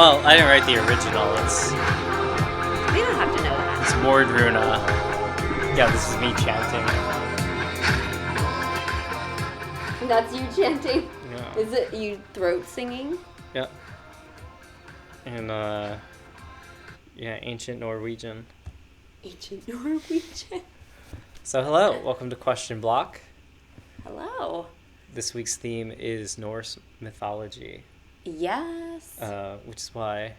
Well, I didn't write the original. We don't have to know that. It's Mordruna. Yeah, this is me chanting. That's you chanting? Yeah. Is it you throat singing? Yeah. And, ancient Norwegian. Ancient Norwegian. So, hello. Welcome to Question Block. Hello. This week's theme is Norse mythology. Yes. Which is why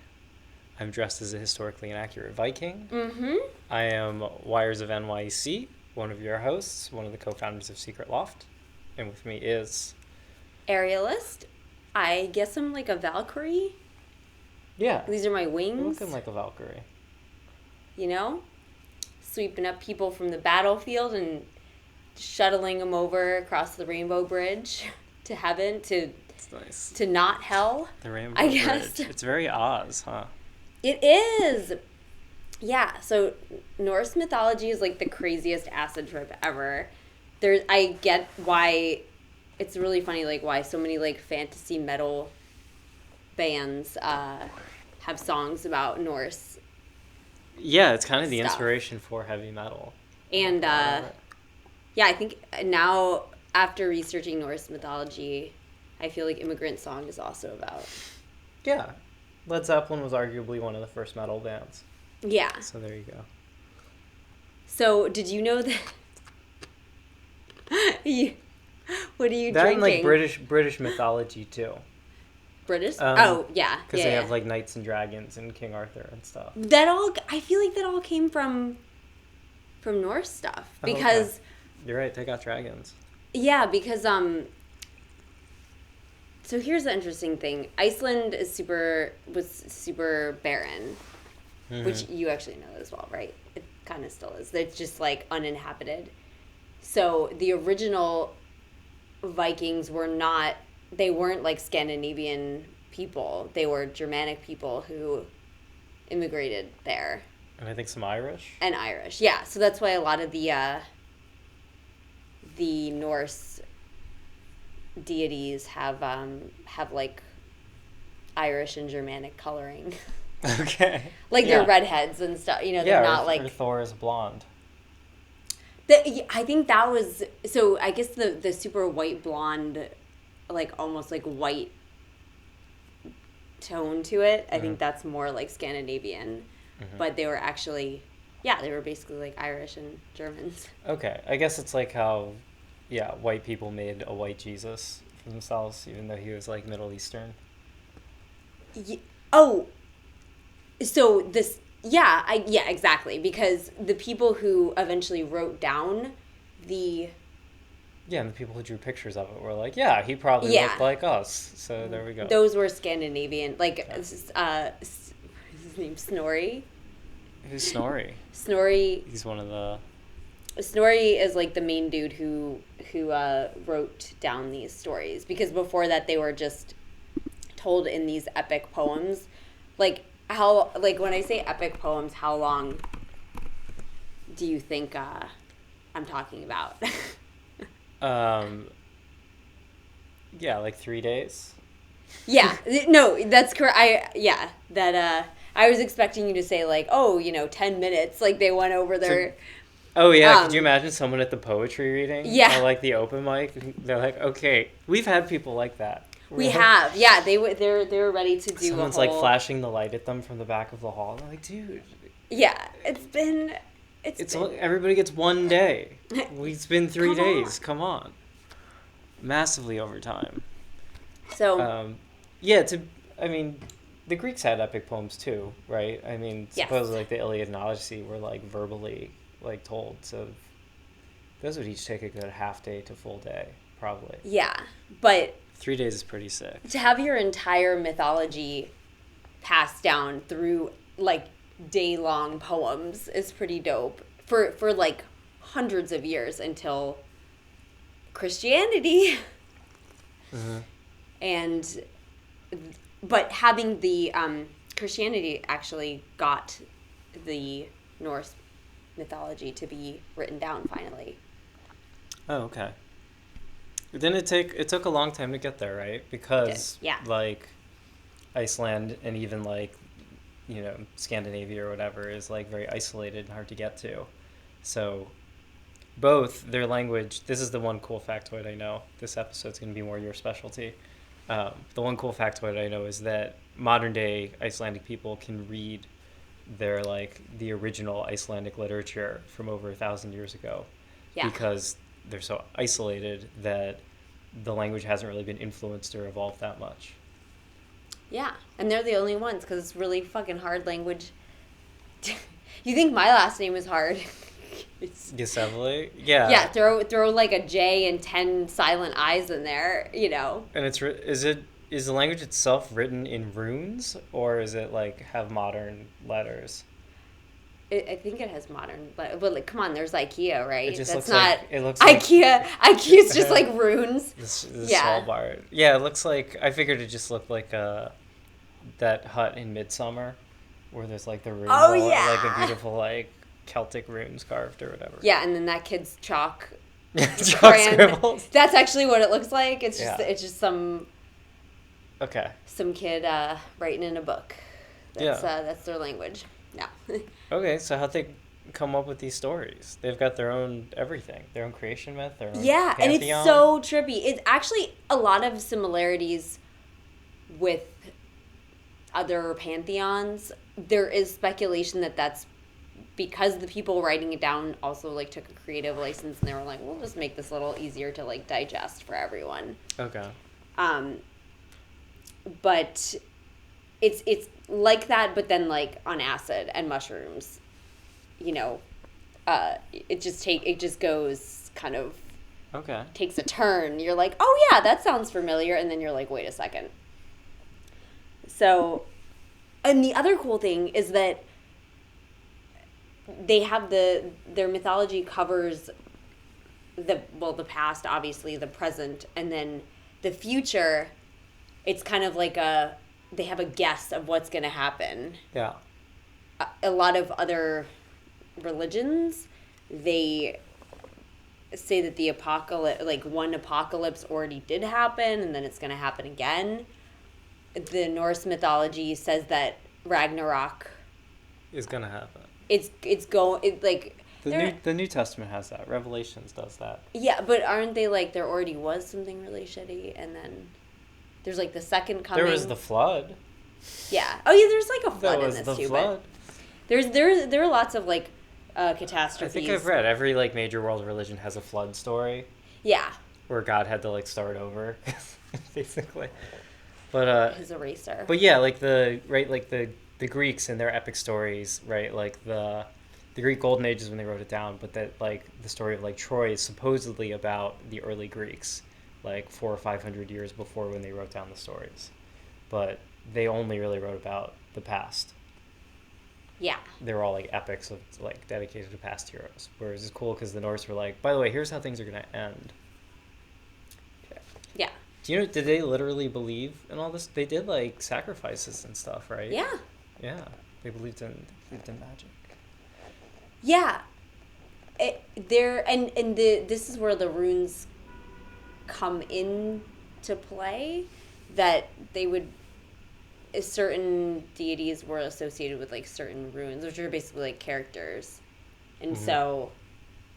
I'm dressed as a historically inaccurate Viking. Mm-hmm. I am Wires of NYC, one of your hosts, one of the co-founders of Secret Loft. And with me is... Aerialist. I guess I'm like a Valkyrie. Yeah. These are my wings. You're looking like a Valkyrie. You know? Sweeping up people from the battlefield and shuttling them over across the Rainbow Bridge to heaven, to... It's nice. To not hell. The Rainbow I Bridge. guess. It's very Oz, huh? It is. Yeah, so Norse mythology is like the craziest acid trip ever. I get why it's really funny, like why so many like fantasy metal bands have songs about Norse. Yeah, it's kind of the Stuff. inspiration for heavy metal. And yeah, I think now after researching Norse mythology, I feel like Immigrant Song is also about. Yeah. Led Zeppelin was arguably one of the first metal bands. Yeah. So there you go. So did you know that? What are you that drinking? and like British mythology too. British? Oh, yeah. Because yeah, they yeah. have like knights and dragons and King Arthur and stuff. I feel like that all came from Norse stuff. Because... Okay. You're right, they got dragons. Yeah, because, so here's the interesting thing. Iceland was super barren, which you actually know as well, right? It kind of still is. It's just, like, uninhabited. So the original Vikings weren't, like, Scandinavian people. They were Germanic people who immigrated there. And I think some Irish. And Irish, yeah. So that's why a lot of the Norse deities have like Irish and Germanic coloring. Okay. Like they're redheads and stuff. You know, they're not like... or Thor is blonde. I think that was... So I guess the super white blonde, like almost like white tone to it, I think that's more like Scandinavian. Mm-hmm. But they were actually... Yeah, they were basically like Irish and Germans. Okay. I guess it's like how, white people made a white Jesus for themselves, even though he was like Middle Eastern. So this... Yeah, exactly. Because the people who eventually wrote down the... Yeah, and the people who drew pictures of it were like, yeah, he probably looked like us. So there we go. Those were Scandinavian. Like, his name? Snorri? Who's Snorri? Snorri. He's one of the... Snorri is like the main dude who wrote down these stories. Because before that, they were just told in these epic poems. Like when I say epic poems, how long do you think I'm talking about? Yeah, like 3 days. Yeah, no, that's correct. I was expecting you to say like, 10 minutes. Like they went over their... Oh yeah, could you imagine someone at the poetry reading? Yeah. Or like the open mic? They're like, okay, we've had people like that. We have, yeah. They were ready to do Someone's like flashing the light at them from the back of the hall. They're like, dude. Yeah, it's been. Everybody gets 1 day. It's been 3 days. Come on. Massively over time. So. The Greeks had epic poems too, right? I mean, supposedly like the Iliad and Odyssey were like verbally like told. So those would each take a good half day to full day, probably. Yeah, but 3 days is pretty sick. To have your entire mythology passed down through like day-long poems is pretty dope for like hundreds of years until Christianity. Mm-hmm. But having the Christianity actually got the Norse mythology to be written down finally. Oh, okay. It took a long time to get there, right? Because, Iceland and even like, Scandinavia or whatever is like very isolated and hard to get to. So both their language, this is the one cool factoid I know. This episode's going to be more your specialty. The one cool factoid I know is that modern day Icelandic people can read their like the original Icelandic literature from over 1,000 years ago, because they're so isolated that the language hasn't really been influenced or evolved that much. Yeah, and they're the only ones because it's really fucking hard language. You think my last name is hard? Iasevoli? Yeah. Yeah, throw like a J and 10 silent I's in there, And is the language itself written in runes, or is it like have modern letters? I think it has modern, but like, come on, there's IKEA, right? It just That's looks not like, it looks IKEA. IKEA's just like runes. This Svalbard. Yeah, it looks like, I figured it just looked like that hut in Midsummer, where there's like the runes, like a beautiful like Celtic runes carved or whatever. Yeah, and then that kid's chalk scribbles. That's actually what it looks like. It's just some kid writing in a book. That's their language. Yeah. Okay, so how'd they come up with these stories? They've got their own everything, their own creation myth, their own pantheon. And it's so trippy. It's actually a lot of similarities with other pantheons. There is speculation that that's because the people writing it down also like took a creative license and they were like, we'll just make this a little easier to like digest for everyone. Okay. But it's like that, but then like on acid and mushrooms, it just goes kind of takes a turn. You're like, oh yeah, that sounds familiar, and then you're like, wait a second. So, and the other cool thing is that they have their mythology covers the past, obviously, the present, and then the future. It's kind of like they have a guess of what's going to happen. Yeah. A lot of other religions, they say that the apocalypse, like one apocalypse already did happen and then it's going to happen again. The Norse mythology says that Ragnarok is going to happen. The New Testament has that. Revelations does that. Yeah, but aren't they like there already was something really shitty and then there's like the second coming. There was the flood. Yeah. Oh yeah, there's like a flood in this too. Flood. But there are lots of like catastrophes. I think I've read every like major world religion has a flood story. Yeah. Where God had to like start over, basically. But his eraser. But yeah, like the Greeks and their epic stories, right? Like the Greek Golden Ages when they wrote it down, but that like the story of like Troy is supposedly about the early Greeks, like 400 or 500 years before when they wrote down the stories. But they only really wrote about the past. Yeah. They were all like epics of like dedicated to past heroes. Whereas it's cool because the Norse were like, by the way, here's how things are going to end. Yeah. Do you know, did they literally believe in all this? They did like sacrifices and stuff, right? Yeah. Yeah. They believed in magic. Yeah. This is where the runes come into play, that they would certain deities were associated with like certain runes, which are basically like characters, and so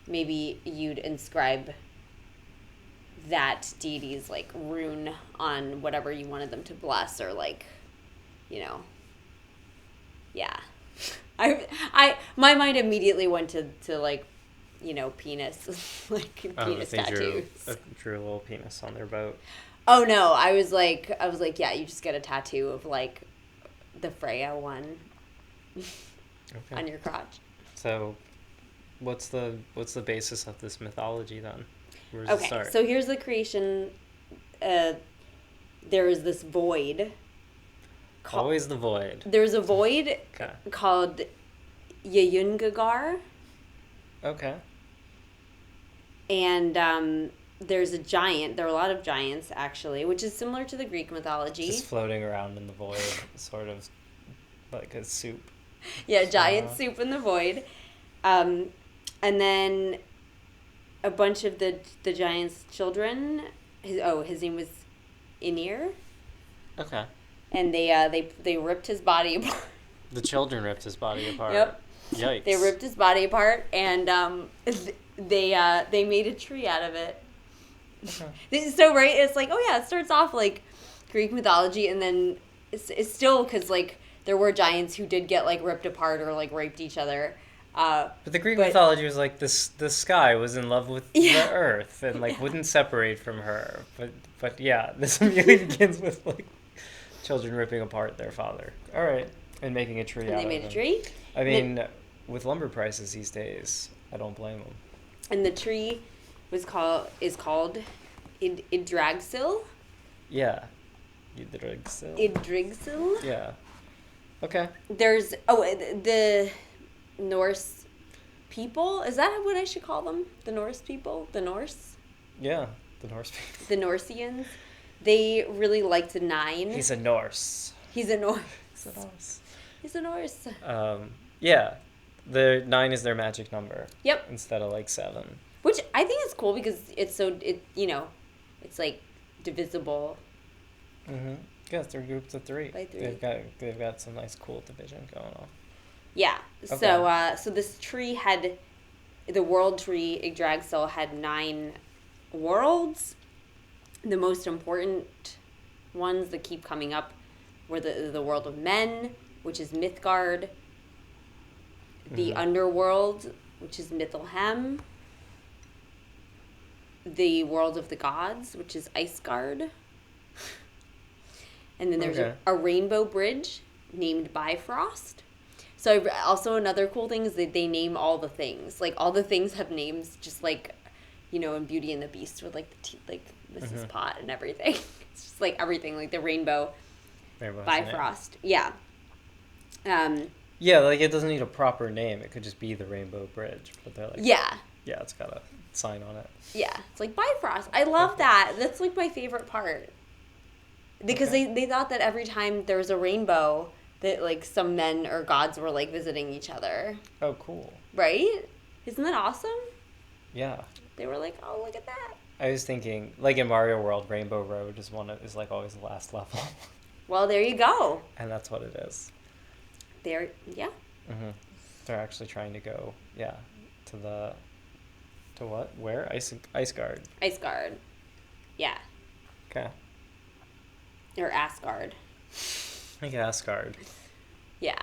maybe you'd inscribe that deity's like rune on whatever you wanted them to bless, or like, yeah. My mind immediately went to like, penis, like penis tattoos. Drew a little penis on their boat. Oh no, I was like, yeah, you just get a tattoo of like the Freya one on your crotch. So, what's the basis of this mythology then? Where does it start? So here's the creation. There is this void. Always the void. There's a void called Jörungagar. Okay. And there's a giant. There are a lot of giants, actually, which is similar to the Greek mythology. Just floating around in the void, sort of like a soup. Yeah, giant soup in the void. And then a bunch of the giant's children. His name was Ynir. Okay. and they ripped his body apart. The children ripped his body apart. Yep. Yikes. They ripped his body apart, and they made a tree out of it. Okay. So right, it's like, oh yeah, it starts off like Greek mythology, and then it's still because like there were giants who did get like ripped apart or like raped each other. But the Greek mythology was like this: the sky was in love with the earth and like wouldn't separate from her. But yeah, this immediately begins with like children ripping apart their father. All right, and making a tree out of it. And they made a tree. I mean, with lumber prices these days, I don't blame them. And the tree is called Yggdrasil. Yeah, Yggdrasil. Yggdrasil. Yeah. Okay. There's the Norse people. Is that what I should call them? The Norse people? The Norse? Yeah, the Norse people. The Norsians. They really liked 9. He's a Norse. He's a Norse. He's a Norse. He's a Norse. Yeah. The 9 is their magic number. Yep. Instead of like 7. Which I think is cool because it's it's like divisible. Mm-hmm. Yes, they're groups of 3. By 3. They've got some nice cool division going on. Yeah. Okay. So this tree had, the world tree Yggdrasil had 9 worlds. The most important ones that keep coming up were the world of men, which is Midgard, the underworld, which is Niflheim, the world of the gods, which is Isgard, and then there's a rainbow bridge named Bifrost. So also another cool thing is that they name all the things. Like all the things have names, just like, in Beauty and the Beast with like the Mrs. Pot and everything. It's just like everything, like the rainbow Bifrost. Yeah. Yeah, like it doesn't need a proper name. It could just be the Rainbow Bridge, but they're like, yeah, it's got a sign on it. Yeah, it's like Bifrost. I love that. That's like my favorite part. Because they thought that every time there was a rainbow, that like some men or gods were like visiting each other. Oh, cool. Right? Isn't that awesome? Yeah. They were like, oh, look at that. I was thinking, like in Mario World, Rainbow Road is like always the last level. Well, there you go. And that's what it is. Yeah. Mm-hmm. They're actually trying to go, to what? Where? Isgard. Isgard. Yeah. Okay. Or Asgard. I think Asgard. Yeah.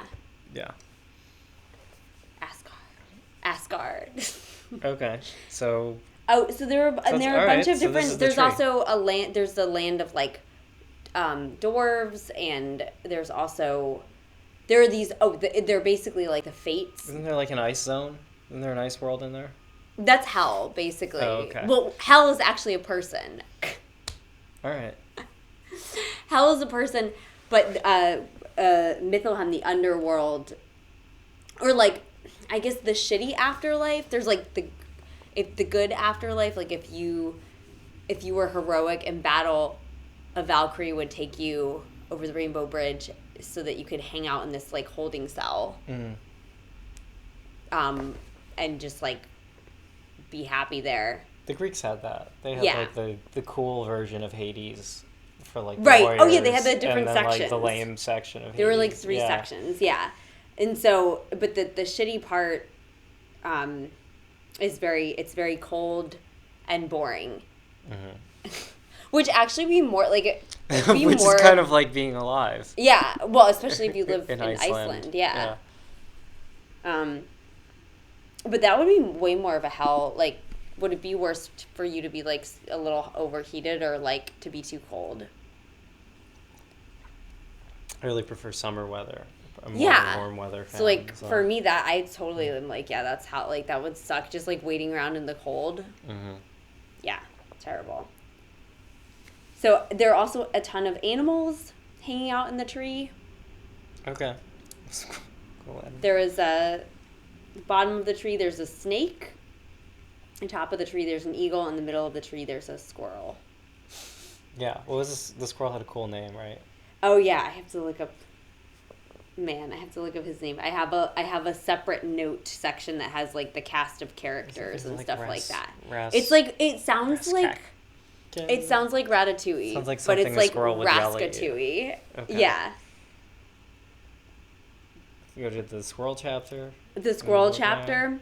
Yeah. Asgard. Okay. So. Oh, so there are a bunch of different. There's also a land. There's the land of like, dwarves, and there's also. There are these. Oh, they're basically like the fates. Isn't there like an ice zone? Isn't there an ice world in there? That's hell, basically. Oh, okay. Well, hell is actually a person. All right. Hell is a person, but Niflheim, the underworld, or like, I guess the shitty afterlife. There's like the good afterlife. Like if you were heroic in battle, a Valkyrie would take you over the Rainbow Bridge so that you could hang out in this like holding cell. Mm. And just like be happy there. The Greeks had that. They had like the cool version of Hades for like the warriors, oh yeah, they had the different and then, sections. Like the lame section of Hades. There were like 3 sections, yeah. And so, but the shitty part is very cold and boring. Mm-hmm. Which actually be more like which is kind of like being alive. Yeah, well, especially if you live in Iceland. Yeah. But that would be way more of a hell. Like, would it be worse for you to be like a little overheated or like to be too cold? I really prefer summer weather. I'm more of a warm weather fan. So like for me, that I totally am like, yeah, that's how like that would suck. Just like waiting around in the cold. Mm-hmm. Yeah, terrible. So there are also a ton of animals hanging out in the tree. Okay. There is the bottom of the tree, there's a snake. On top of the tree, there's an eagle. In the middle of the tree, there's a squirrel. Yeah. Well, the squirrel had a cool name, right? Oh, yeah. I have to look up his name. I have a separate note section that has, like, the cast of characters and like stuff like that. It's like, it sounds like... It sounds like ratatouille. Sounds like but something it's a like squirrel would yell at you. raskatouille. Okay. Yeah. You go to the squirrel chapter. The squirrel chapter.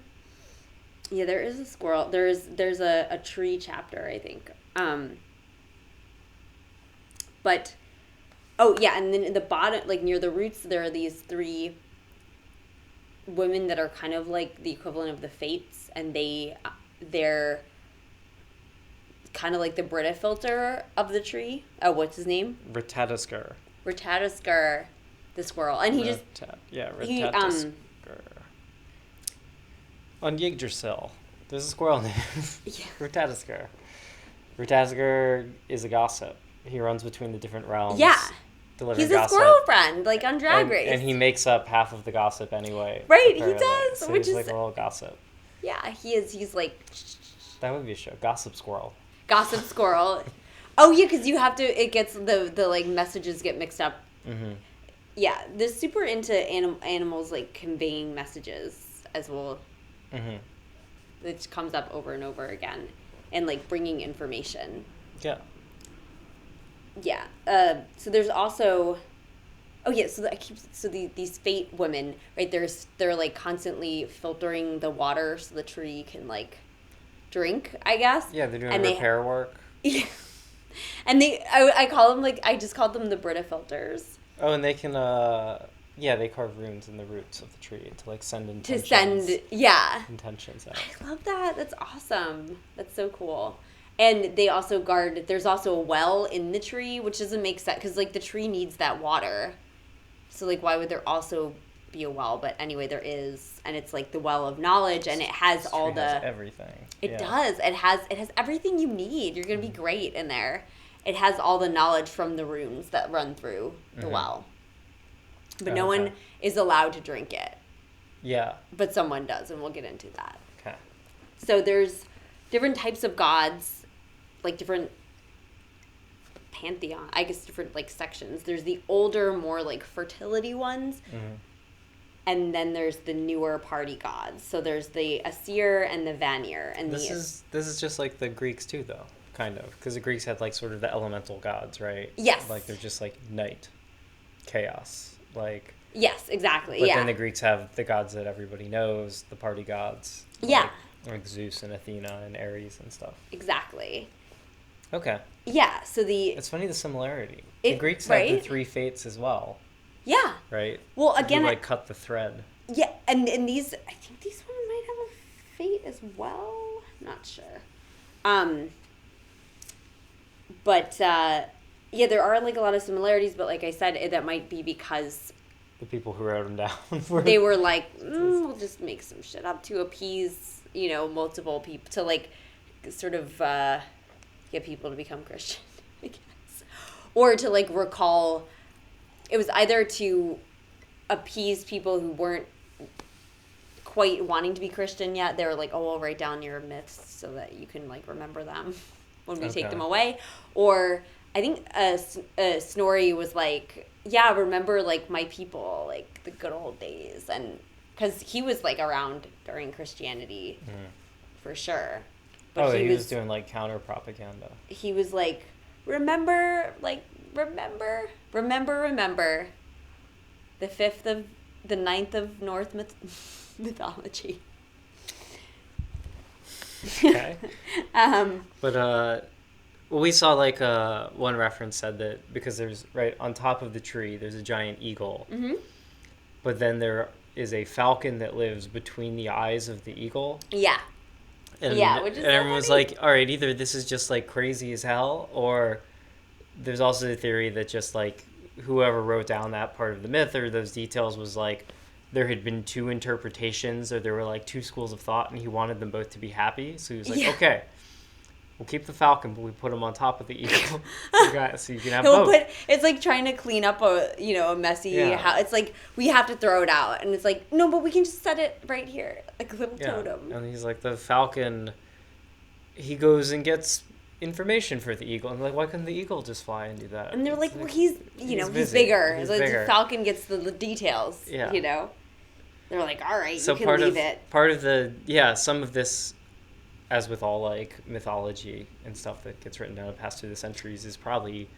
Yeah, there is a squirrel. There's a tree chapter, I think. But oh yeah, and then in the bottom, like near the roots, there are these 3 women that are kind of like the equivalent of the Fates, and they're kind of like the Brita filter of the tree. Oh, what's his name? Ratatoskr. Ratatoskr, the squirrel, and he Ratatoskr. On Yggdrasil, there's a squirrel named Ratatoskr. Ratatoskr is a gossip. He runs between the different realms. Yeah. Delivering He's a gossip. squirrel friend, like on Drag Race. And he makes up half of the gossip anyway. Right, apparently. he does. So which he's is like a little gossip. Yeah, he is. He's like That would be a show. Gossip Squirrel. Gossip Squirrel. Oh yeah, because you have to. It gets the like messages get mixed up. Mm-hmm. Yeah, they're super into animals like conveying messages as well. Mm-hmm. Which comes up over and over again, and like bringing information. Yeah. Yeah. So there's also. Oh yeah. So these fate women, right? They're like constantly filtering the water so the tree can like drink, I guess. Yeah, they're doing repair work. Yeah. And I call them like I just called them the Brita filters. Oh, and they can they carve runes in the roots of the tree to like send intentions. Intentions out. I love that. That's awesome. That's so cool. And they also guard. There's also a well in the tree, which doesn't make sense because like the tree needs that water. So like, why would there also be a well? But anyway, there is, and it's like the well of knowledge, and it has all the everything. It does. It has everything you need. You're gonna be great in there. It has all the knowledge from the runes that run through the well. But no one is allowed to drink it. Yeah. But someone does, and we'll get into that. Okay. So there's different types of gods, like different pantheon, I guess different like sections. There's the older, more like fertility ones. Mm-hmm. And then there's the newer party gods. So there's the Aesir and the Vanir. And this is just like the Greeks too, though, kind of, because the Greeks had like sort of the elemental gods, right? Yes. Like they're just like night, chaos, like. Yes, exactly. But then the Greeks have the gods that everybody knows, the party gods. Yeah. Like Zeus and Athena and Ares and stuff. Exactly. Okay. Yeah. So it's funny the similarity. The Greeks had the 3 fates as well. Yeah. Right? Well, again... You, cut the thread. Yeah, and these... I think these ones might have a fate as well. Not sure. But, yeah, there are, like, a lot of similarities, but like I said, that might be because... The people who wrote them down they were like, we'll just make some shit up to appease, multiple people, to, like, sort of get people to become Christian, I guess. Or to, like, recall... It was either to appease people who weren't quite wanting to be Christian yet. They were like, oh, we'll write down your myths so that you can, like, remember them when we take them away. Or I think Snorri was like, yeah, remember, like, my people, like, the good old days. And because he was, like, around during Christianity for sure. But he was doing, like, counter propaganda. He was like, remember the 9th of Norse mythology. Okay. But we saw like one reference said that because there's right on top of the tree there's a giant eagle, but then there is a falcon that lives between the eyes of the eagle. Yeah. And, which is and everyone was like, all right, either this is just like crazy as hell, or there's also the theory that just like whoever wrote down that part of the myth or those details was like there had been 2 interpretations or there were like 2 schools of thought and he wanted them both to be happy. So he was like, okay, we'll keep the falcon, but we put him on top of the eagle so you can have both. It's like trying to clean up a messy house. It's like we have to throw it out. And it's like, no, but we can just set it right here, like a little totem. And he's like, the falcon, he goes and gets information for the eagle. And like, why couldn't the eagle just fly and do that? And they're like, well, he's bigger. He's bigger. The falcon gets the details, They're like, all right, so you can leave it. Part of the, some of this, as with all like mythology and stuff that gets written down and passed through the centuries, is probably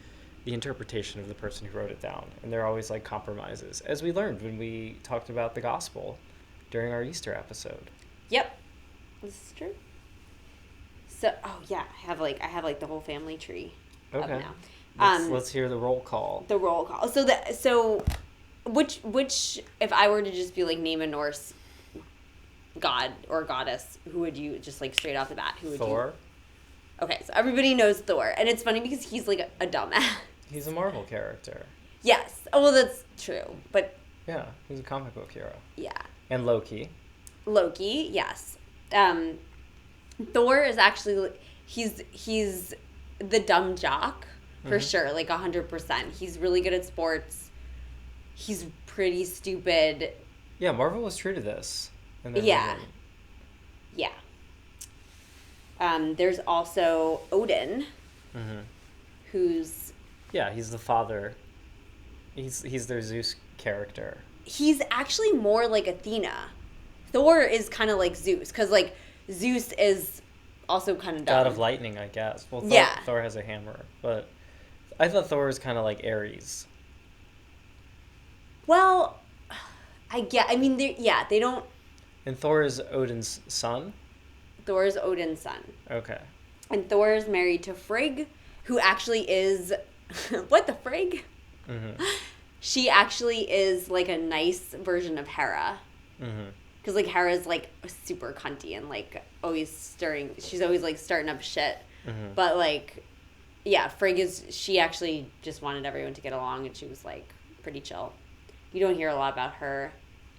the interpretation of the person who wrote it down. And there are always like compromises, as we learned when we talked about the gospel during our Easter episode. Yep, this is true. So, oh yeah, I have like the whole family tree up Okay. now. Let's hear the roll call. The roll call. So which if I were to just be like name a Norse god or goddess, who would you just like straight off the bat? Who would Thor. you? Okay, so everybody knows Thor, and it's funny because he's like a dumbass. He's a Marvel character. Yes. Oh, well, that's true, but Yeah, he's a comic book hero. yeah. And Loki. Loki, yes. Thor is actually he's the dumb jock for sure, like 100%. He's really good at sports. He's pretty stupid. Yeah, Marvel was true to this. Yeah. Yeah. There's also Odin, who's Yeah, he's the father. He's their Zeus character. he's actually more like Athena. Thor is kind of like Zeus, because like Zeus is also kind of dumb. God of lightning, I guess. Well, Yeah. Thor has a hammer, but I thought Thor was kind of like Ares. Well, I mean, they don't. And Thor is Odin's son? Thor is Odin's son. Okay. And Thor is married to Frigg, who actually is. What the Frigg? Mm-hmm. She actually is like a nice version of Hera. Mm-hmm. Because like Hera's like super cunty and like always stirring. She's always like starting up shit. Mm-hmm. But like, yeah, Frigg is. She actually just wanted everyone to get along, and she was like pretty chill. You don't hear a lot about her.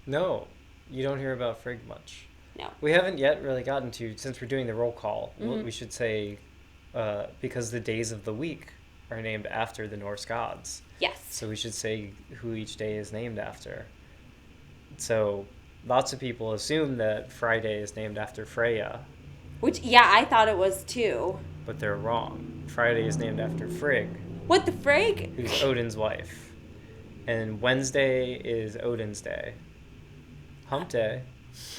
No, you don't hear about Frigg much. No. We haven't yet really gotten to, since we're doing the roll call, Mm-hmm. we should say, because the days of the week are named after the Norse gods. Yes. So we should say who each day is named after. So lots of people assume that Friday is named after Freya, Which, yeah, I thought it was too. but they're wrong. Friday is named after Frigg, What the Frigg? who's Odin's wife. And Wednesday is Odin's day. Hump day.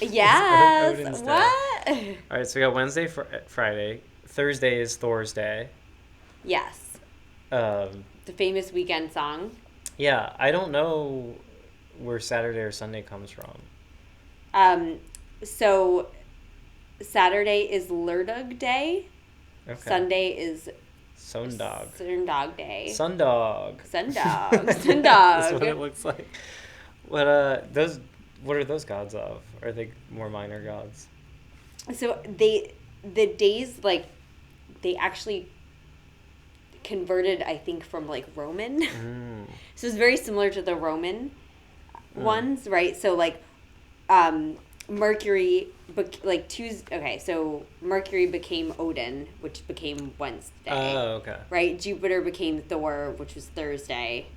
Yes. Odin's day. What? All right, so we got Wednesday, Friday. Thursday is Thor's day. Yes. Um, The famous weekend song. yeah, I don't know where Saturday or Sunday comes from. So Saturday is Lurdug Day. Okay. Sunday is Sundag. Sundog Day. Sundog. Sundog. That's what it Sundog. looks like. What what are those gods of? Are they more minor gods? So the days, like, they actually converted, I think, from like Roman. So it's very similar to the Roman ones, right? So like Mercury, like Tuesday. Okay, so Mercury became Odin, which became Wednesday. Oh, okay. Right. Jupiter became Thor, which was Thursday.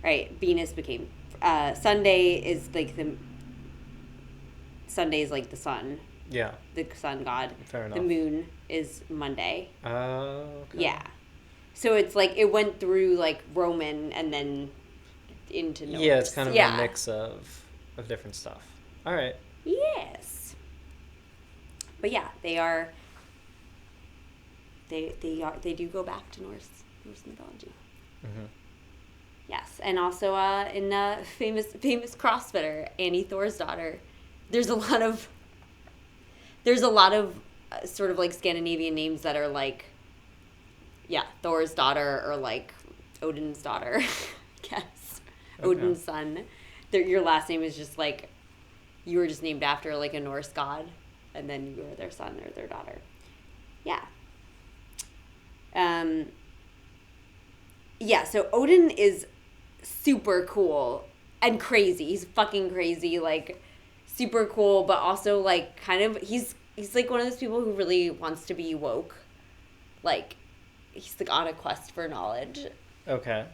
Right. Venus became Sunday is like the Sunday is like the sun, Yeah. the sun god. Fair enough. The moon is Monday. Oh, okay. Yeah. So it's like it went through like Roman and then into Norse. Yeah, it's kind of Yeah. a mix of different stuff. All right. Yes. But yeah, they are. They do go back to Norse mythology. Mm-hmm. Yes, and also in famous CrossFitter Annie Thor's daughter. There's a lot of sort of like Scandinavian names that are like, yeah, Thor's daughter or like Odin's daughter. I guess Okay. Odin's son. Your last name is just like you were just named after like a Norse god, and then you were their son or their daughter. Yeah. Yeah, so Odin is super cool and crazy. He's fucking crazy, like super cool, but also like kind of he's like one of those people who really wants to be woke. Like he's like on a quest for knowledge. Okay.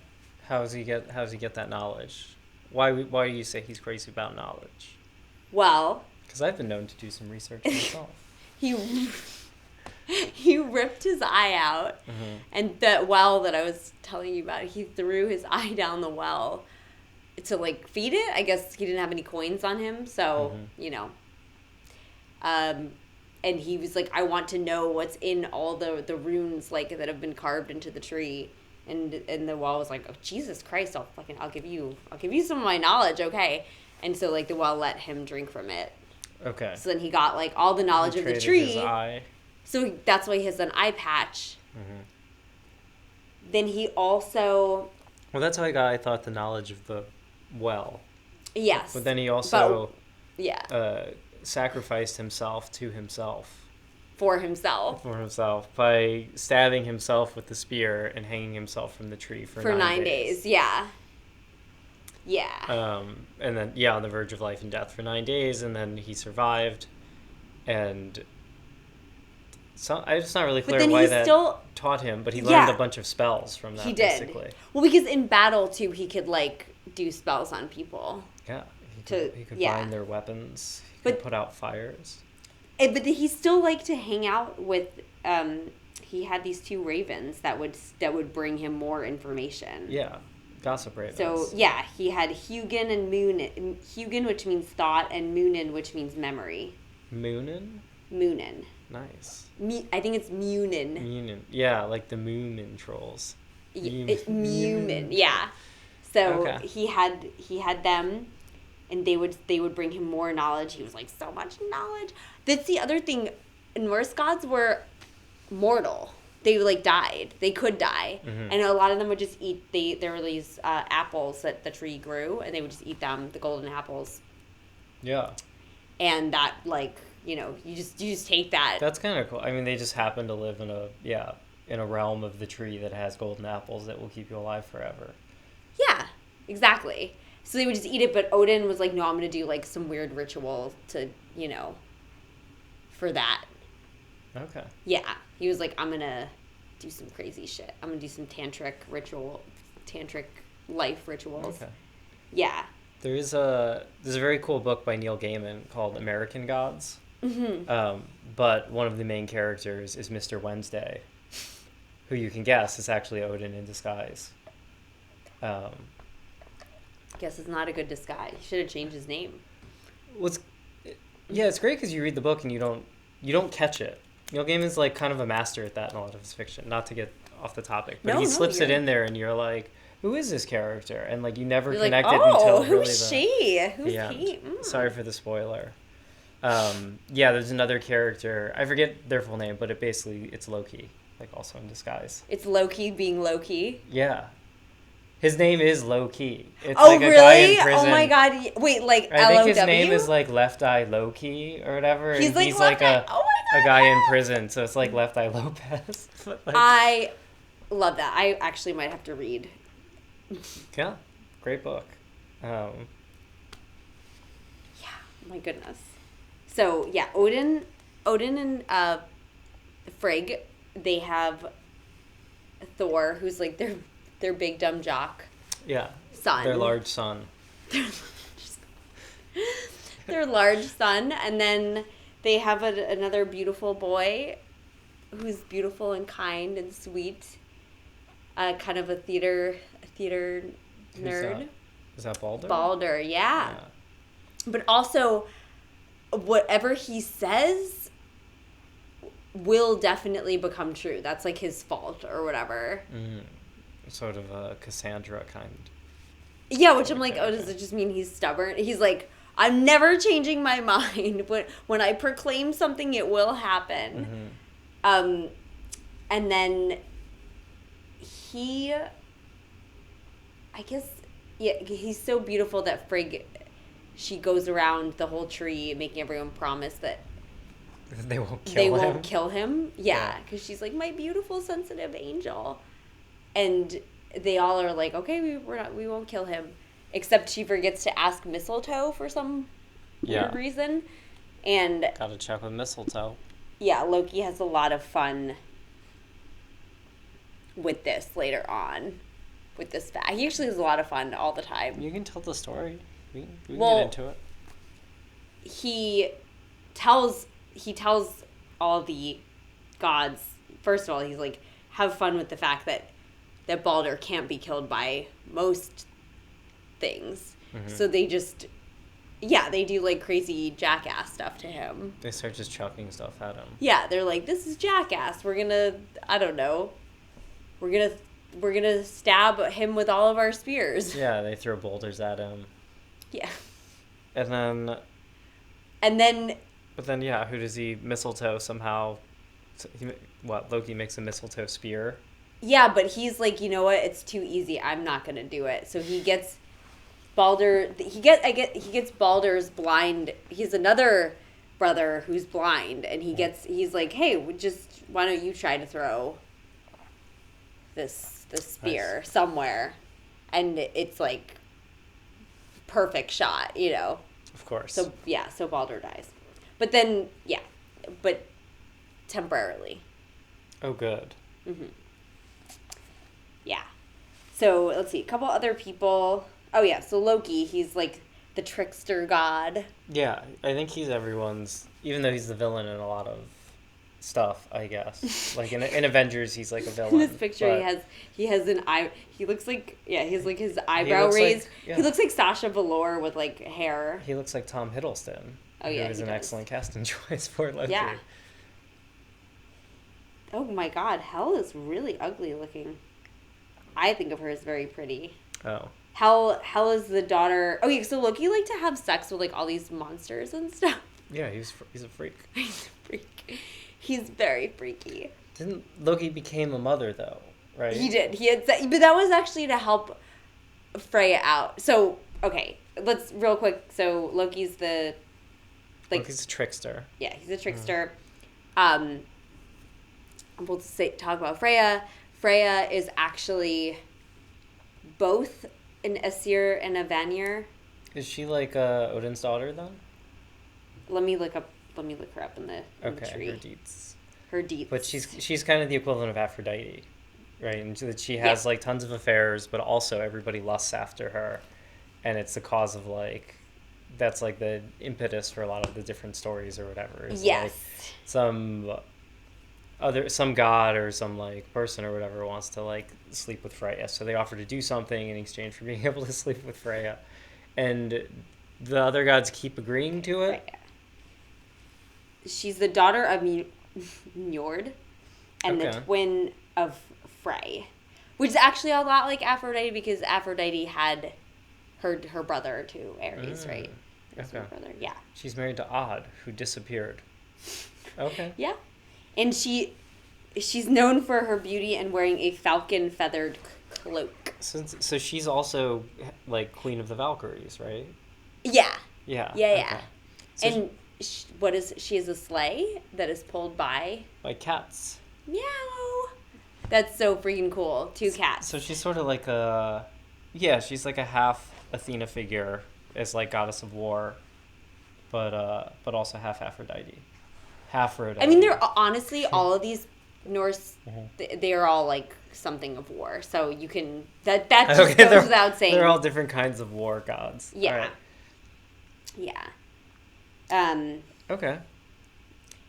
How does he get that knowledge? Why do you say he's crazy about knowledge? Well, Because I've been known to do some research myself. he ripped his eye out, and that well that I was telling you about, he threw his eye down the well to like feed it. I guess he didn't have any coins on him, so you know. and he was like, I want to know what's in all the runes like that have been carved into the tree. And the wall was like, oh, Jesus Christ, I'll give you some of my knowledge, okay? And so like the wall let him drink from it. Okay. So then he got like all the knowledge of the tree. His eye. So that's why he has an eye patch. Mm-hmm. Then he also. Well, that's how I thought the knowledge of the well. Yes. But then he also. Sacrificed himself to himself. For himself by stabbing himself with the spear and hanging himself from the tree for 9 days. Yeah. And then on the verge of life and death for 9 days, and then he survived, and so I'm just not really clear why that taught him, but he learned a bunch of spells from that. He did. Basically. Well, because in battle too, he could like do spells on people. Yeah, he could bind their weapons. He could put out fires. But he still liked to hang out with. He had these 2 ravens that would bring him more information. Yeah, gossip ravens. So he had Hugin and Moonin. Hugin, which means thought, and Moonin, which means memory. Moonin. Nice. I think it's Moonin. Moonin. Yeah, like the Moonin trolls. Moonin. Yeah. So he had them. And they would bring him more knowledge. He was like, so much knowledge. That's the other thing. Norse gods were mortal. They like died. They could die. Mm-hmm. And a lot of them would just eat. There were these apples that the tree grew, and they would just eat them, the golden apples. Yeah. And that you just take that. That's kind of cool. I mean, they just happen to live in a realm of the tree that has golden apples that will keep you alive forever. Yeah, exactly. So they would just eat it, but Odin was like, no, I'm going to do, like, some weird ritual to, for that. Okay. Yeah. He was like, I'm going to do some crazy shit. I'm going to do some tantric life rituals. Okay. Yeah. There's a very cool book by Neil Gaiman called American Gods. Mm-hmm. But one of the main characters is Mr. Wednesday, who you can guess is actually Odin in disguise. Guess it's not a good disguise. He should have changed his name. It's great because you read the book and you don't catch it. Neil Gaiman's like kind of a master at that in a lot of his fiction. Not to get off the topic, but he slips it in there, and you're like, "Who is this character?" And like you never connect it until really who's she? Who's he? Sorry for the spoiler. There's another character. I forget their full name, but it's Loki, like also in disguise. It's Loki being Loki. Yeah. His name is Low-Key. It's like a guy in prison. Oh my god. Wait, like I think his name is like Left Eye Loki or whatever. He's like a guy in prison, so it's like Left Eye Lopez. I love that. I actually might have to read. Yeah. Great book. Yeah, my goodness. So, yeah, Odin and Frigg, they have Thor, who's like their big dumb jock. Yeah. Son. Their large son. Their large son. And then they have another beautiful boy who's beautiful and kind and sweet. Kind of a theater nerd. Is that Balder? Balder, yeah. But also, whatever he says will definitely become true. That's like his fault or whatever. Mm. Sort of a Cassandra kind. Yeah, which I'm like, does it just mean he's stubborn? He's like, I'm never changing my mind. But when I proclaim something, it will happen. Mm-hmm. And then he's so beautiful that Frigg, she goes around the whole tree making everyone promise that they won't kill him. Yeah, because she's like, my beautiful, sensitive angel. And they all are like, okay, we won't kill him. Except she forgets to ask Mistletoe for some weird reason. And gotta check with Mistletoe. Yeah, Loki has a lot of fun with this later on. With this fact. He actually has a lot of fun all the time. You can tell the story. We can get into it. He tells all the gods, first of all, he's like, have fun with the fact that Balder can't be killed by most things. Mm-hmm. So they just, Yeah, they do like crazy jackass stuff to him. They start just chucking stuff at him. Yeah, they're like, this is jackass. We're gonna, I don't know. We're gonna stab him with all of our spears. Yeah, they throw boulders at him. Yeah. And then. But then, yeah, who does he mistletoe somehow? Loki makes a mistletoe spear? Yeah, but he's like, you know what? It's too easy. I'm not gonna do it. So he gets Balder. He gets Balder's blind. He's another brother who's blind, and he's like, hey, why don't you try to throw this spear somewhere? And it's like perfect shot, you know. Of course. So Balder dies. But then, but temporarily. Oh, good. Mm-hmm. Yeah. So, let's see. A couple other people. Oh, yeah. So, Loki, he's like the trickster god. Yeah. I think he's everyone's... Even though he's the villain in a lot of stuff, I guess. Like, in Avengers, he's like a villain. In this picture, he has an eye... He looks like... Yeah, he's like his eyebrow raised. He looks like Sasha Velour with, like, hair. He looks like Tom Hiddleston. Oh, yeah, who is an excellent casting choice for Loki. Yeah. Oh, my God. Hel is really ugly looking. I think of her as very pretty. Oh. Hel is the daughter... Oh, yeah, so Loki liked to have sex with, like, all these monsters and stuff. Yeah, he's a freak. He's a freak. He's very freaky. Didn't Loki became a mother, though, right? He did. But that was actually to help Freya out. So, okay, let's real quick. So Loki's the... Loki's a trickster. Yeah, he's a trickster. We'll talk about Freya. Freya is actually both an Aesir and a Vanir. Is she like Odin's daughter then? Let me look her up in the tree. Her deets. But she's kind of the equivalent of Aphrodite, right? And that she has like tons of affairs, but also everybody lusts after her, and it's the cause of like that's like the impetus for a lot of the different stories or whatever. It's yes. Like some god or some like person or whatever wants to like sleep with Freya, so they offer to do something in exchange for being able to sleep with Freya, and the other gods keep agreeing to it. Freya. She's the daughter of Njord and the twin of Frey, which is actually a lot like Aphrodite because Aphrodite had her brother to Ares, right? Okay. Her brother. Yeah. She's married to Odd, who disappeared. Okay. Yeah. And she's known for her beauty and wearing a falcon feathered cloak. So she's also like Queen of the Valkyries, right? Yeah. Yeah. Yeah. Okay. So and she is a sleigh that is pulled by cats. Meow. That's so freaking cool. 2 cats. So she's sort of like she's like a half Athena figure as like goddess of war, but also half Aphrodite. Half Rhoda. I mean, they're honestly all of these Norse. They are all like something of war. So you can that just goes without saying. They're all different kinds of war gods. Yeah. Right. Yeah. Okay.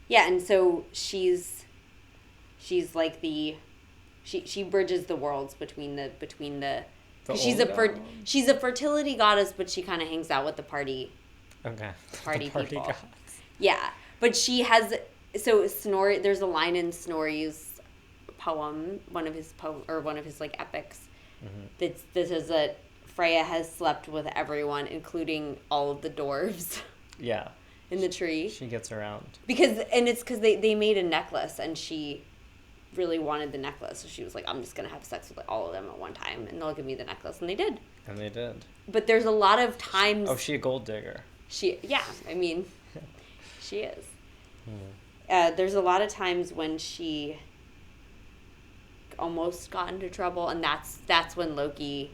Yeah, and so she's like she bridges the worlds between the she's a fertility goddess, but she kind of hangs out with the party. Okay. Party people. Gods. Yeah, but she has Snorri. There's a line in Snorri's poem, one of his like epics. Mm-hmm. That says that Freya has slept with everyone, including all of the dwarves. Yeah. In the tree. She gets around. It's because they made a necklace and she really wanted the necklace. So she was like, I'm just going to have sex with all of them at one time and they'll give me the necklace. And they did. But there's a lot of times... Oh, she a gold digger. She is. There's a lot of times when she almost got into trouble and that's when Loki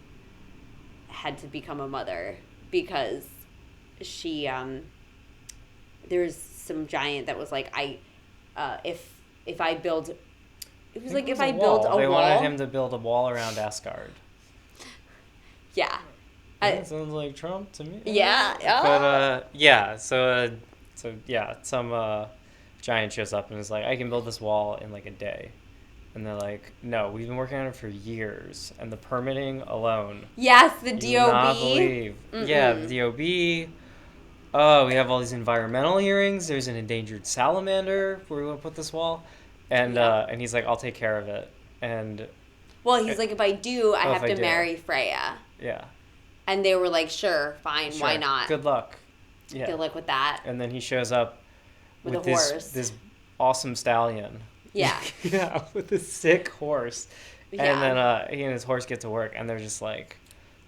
had to become a mother because she... There's some giant that was like, if I build... It was like, if I build a wall... They wanted him to build a wall around Asgard. Yeah. That sounds like Trump to me. Yeah. But, some giant shows up and is like, I can build this wall in like a day. And they're like, no, we've been working on it for years. And the permitting alone... Yes, the DOB. You would not believe. Mm-mm. Yeah, the DOB... oh, we have all these environmental hearings. There's an endangered salamander where we want to put this wall, and he's like, I'll take care of it. And Well, he's like, if I do, I oh, have if I to do. marry Freya. Yeah. And they were like, sure, fine, why Sure. not? Good luck. Yeah. Good luck with that. And then he shows up With a this horse. this awesome stallion. Yeah. Yeah, with this sick horse. Yeah. And then he and his horse get to work, and they're just like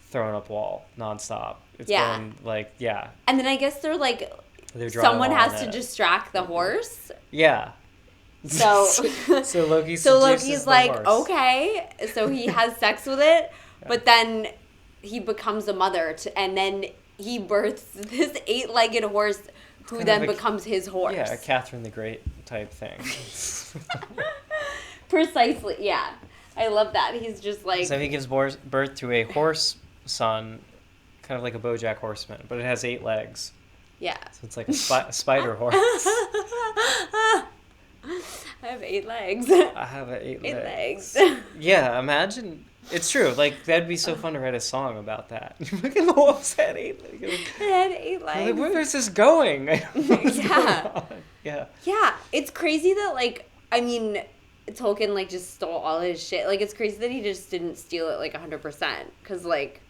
throwing up wall nonstop. It's Yeah. going like, yeah. And then I guess they're like, They're someone drywalling has to it. distract the horse. Yeah. So so Loki so seduces Loki's the like, horse. okay. So he has sex with it, but then he becomes a mother, and then he births this 8-legged horse who Kind then of a- becomes his horse. Yeah, a Catherine the Great type thing. Precisely, yeah. I love that. He's just like... So he gives birth to a horse son, kind of like a BoJack Horseman, but it has 8 legs. Yeah. So it's like a spider horse. I have 8 legs. I have 8 8 legs. legs. Yeah, imagine. It's true. Like, that'd be so fun to write a song about that. Look at the wolves had 8 legs. It had 8 Like, legs. where is this going? What's Yeah. going on? Yeah. Yeah, it's crazy that, like, I mean, Tolkien, like, just stole all his shit. Like, it's crazy that he just didn't steal it, like, 100%. Because, like...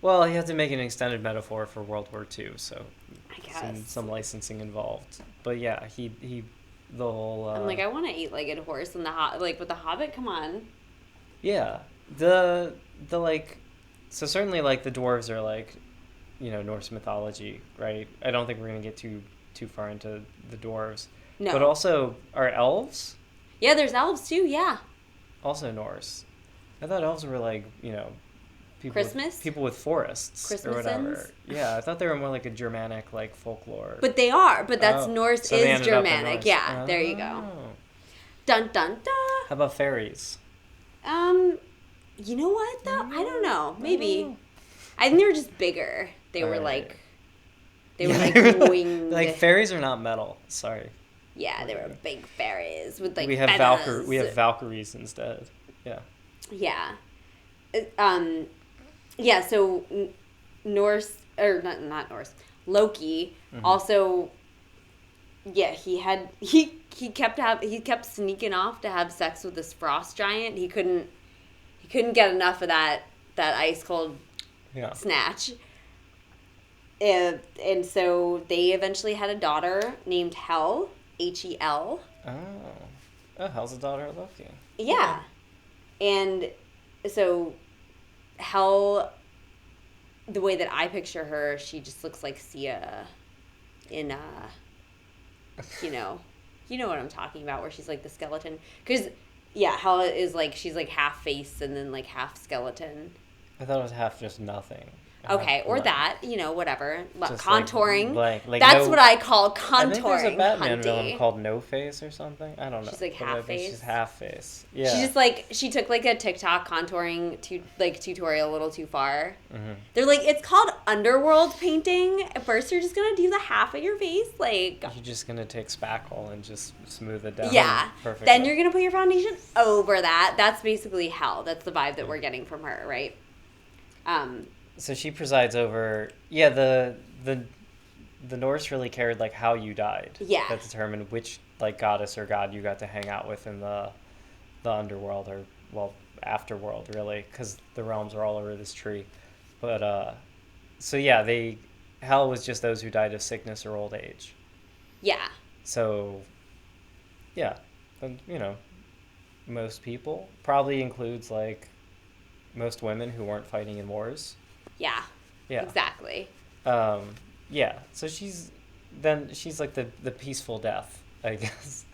Well, he had to make an extended metaphor for World War II, so I guess. some licensing involved. But yeah, he the whole. I'm like, I want an 8-legged horse in the like with the Hobbit. Come on. Yeah, the like, so certainly like the dwarves are like, Norse mythology, right? I don't think we're gonna get too far into the dwarves. No. But also, are elves Yeah, there's elves too. Yeah. also Norse? I thought elves were like, people Christmas? people with forests or whatever. Christmasons? Yeah, I thought they were more like a Germanic like folklore. But they are. But that's Oh, Norse so they is ended up in Germanic. Norse. Yeah. There you go. Oh. Dun dun dun. How about fairies? You know what though? I don't know. Maybe. I think they were just bigger. They were Alright. like. They were Yeah, like winged. Like fairies are not metal. Sorry. Yeah, they were big fairies with like we have feathers. we have Valkyries instead. Yeah. Yeah. Yeah, so Norse or not Norse. Loki also he kept sneaking off to have sex with this frost giant. He couldn't get enough of that ice cold Yeah. snatch. And so they eventually had a daughter named Hel, Hel. Oh, Hel's the daughter of Loki. Yeah. And so Hel, the way that I picture her, she just looks like Sia in you know what I'm talking about, where she's like the skeleton. Because yeah, Hel is like, she's like half face and then like half skeleton. I thought it was half just nothing. Okay, Half or blank. that, whatever. Just Contouring. Like That's no, what I call contouring. I think there's a Batman hunty. villain called No Face or something. I don't know. She's like But I think half-face. She's half face. Yeah. She just like, she took like a TikTok contouring tutorial a little too far. Mhm. They're like, it's called underworld painting. At first you're just gonna do the half of your face, like, You're just gonna take spackle and just smooth it down. yeah. Perfectly. Then you're gonna put your foundation over that. That's basically Hel. That's the vibe that we're getting from her, right? So she presides over. Yeah, the Norse really cared like how you died. Yeah. That determined which like goddess or god you got to hang out with in the underworld or afterworld really, because the realms are all over this tree. But so yeah, Hel was just those who died of sickness or old age. Yeah. So yeah, and most people probably includes like most women who weren't fighting in wars. Yeah. Yeah. Exactly. Yeah. So she's like the peaceful death, I guess.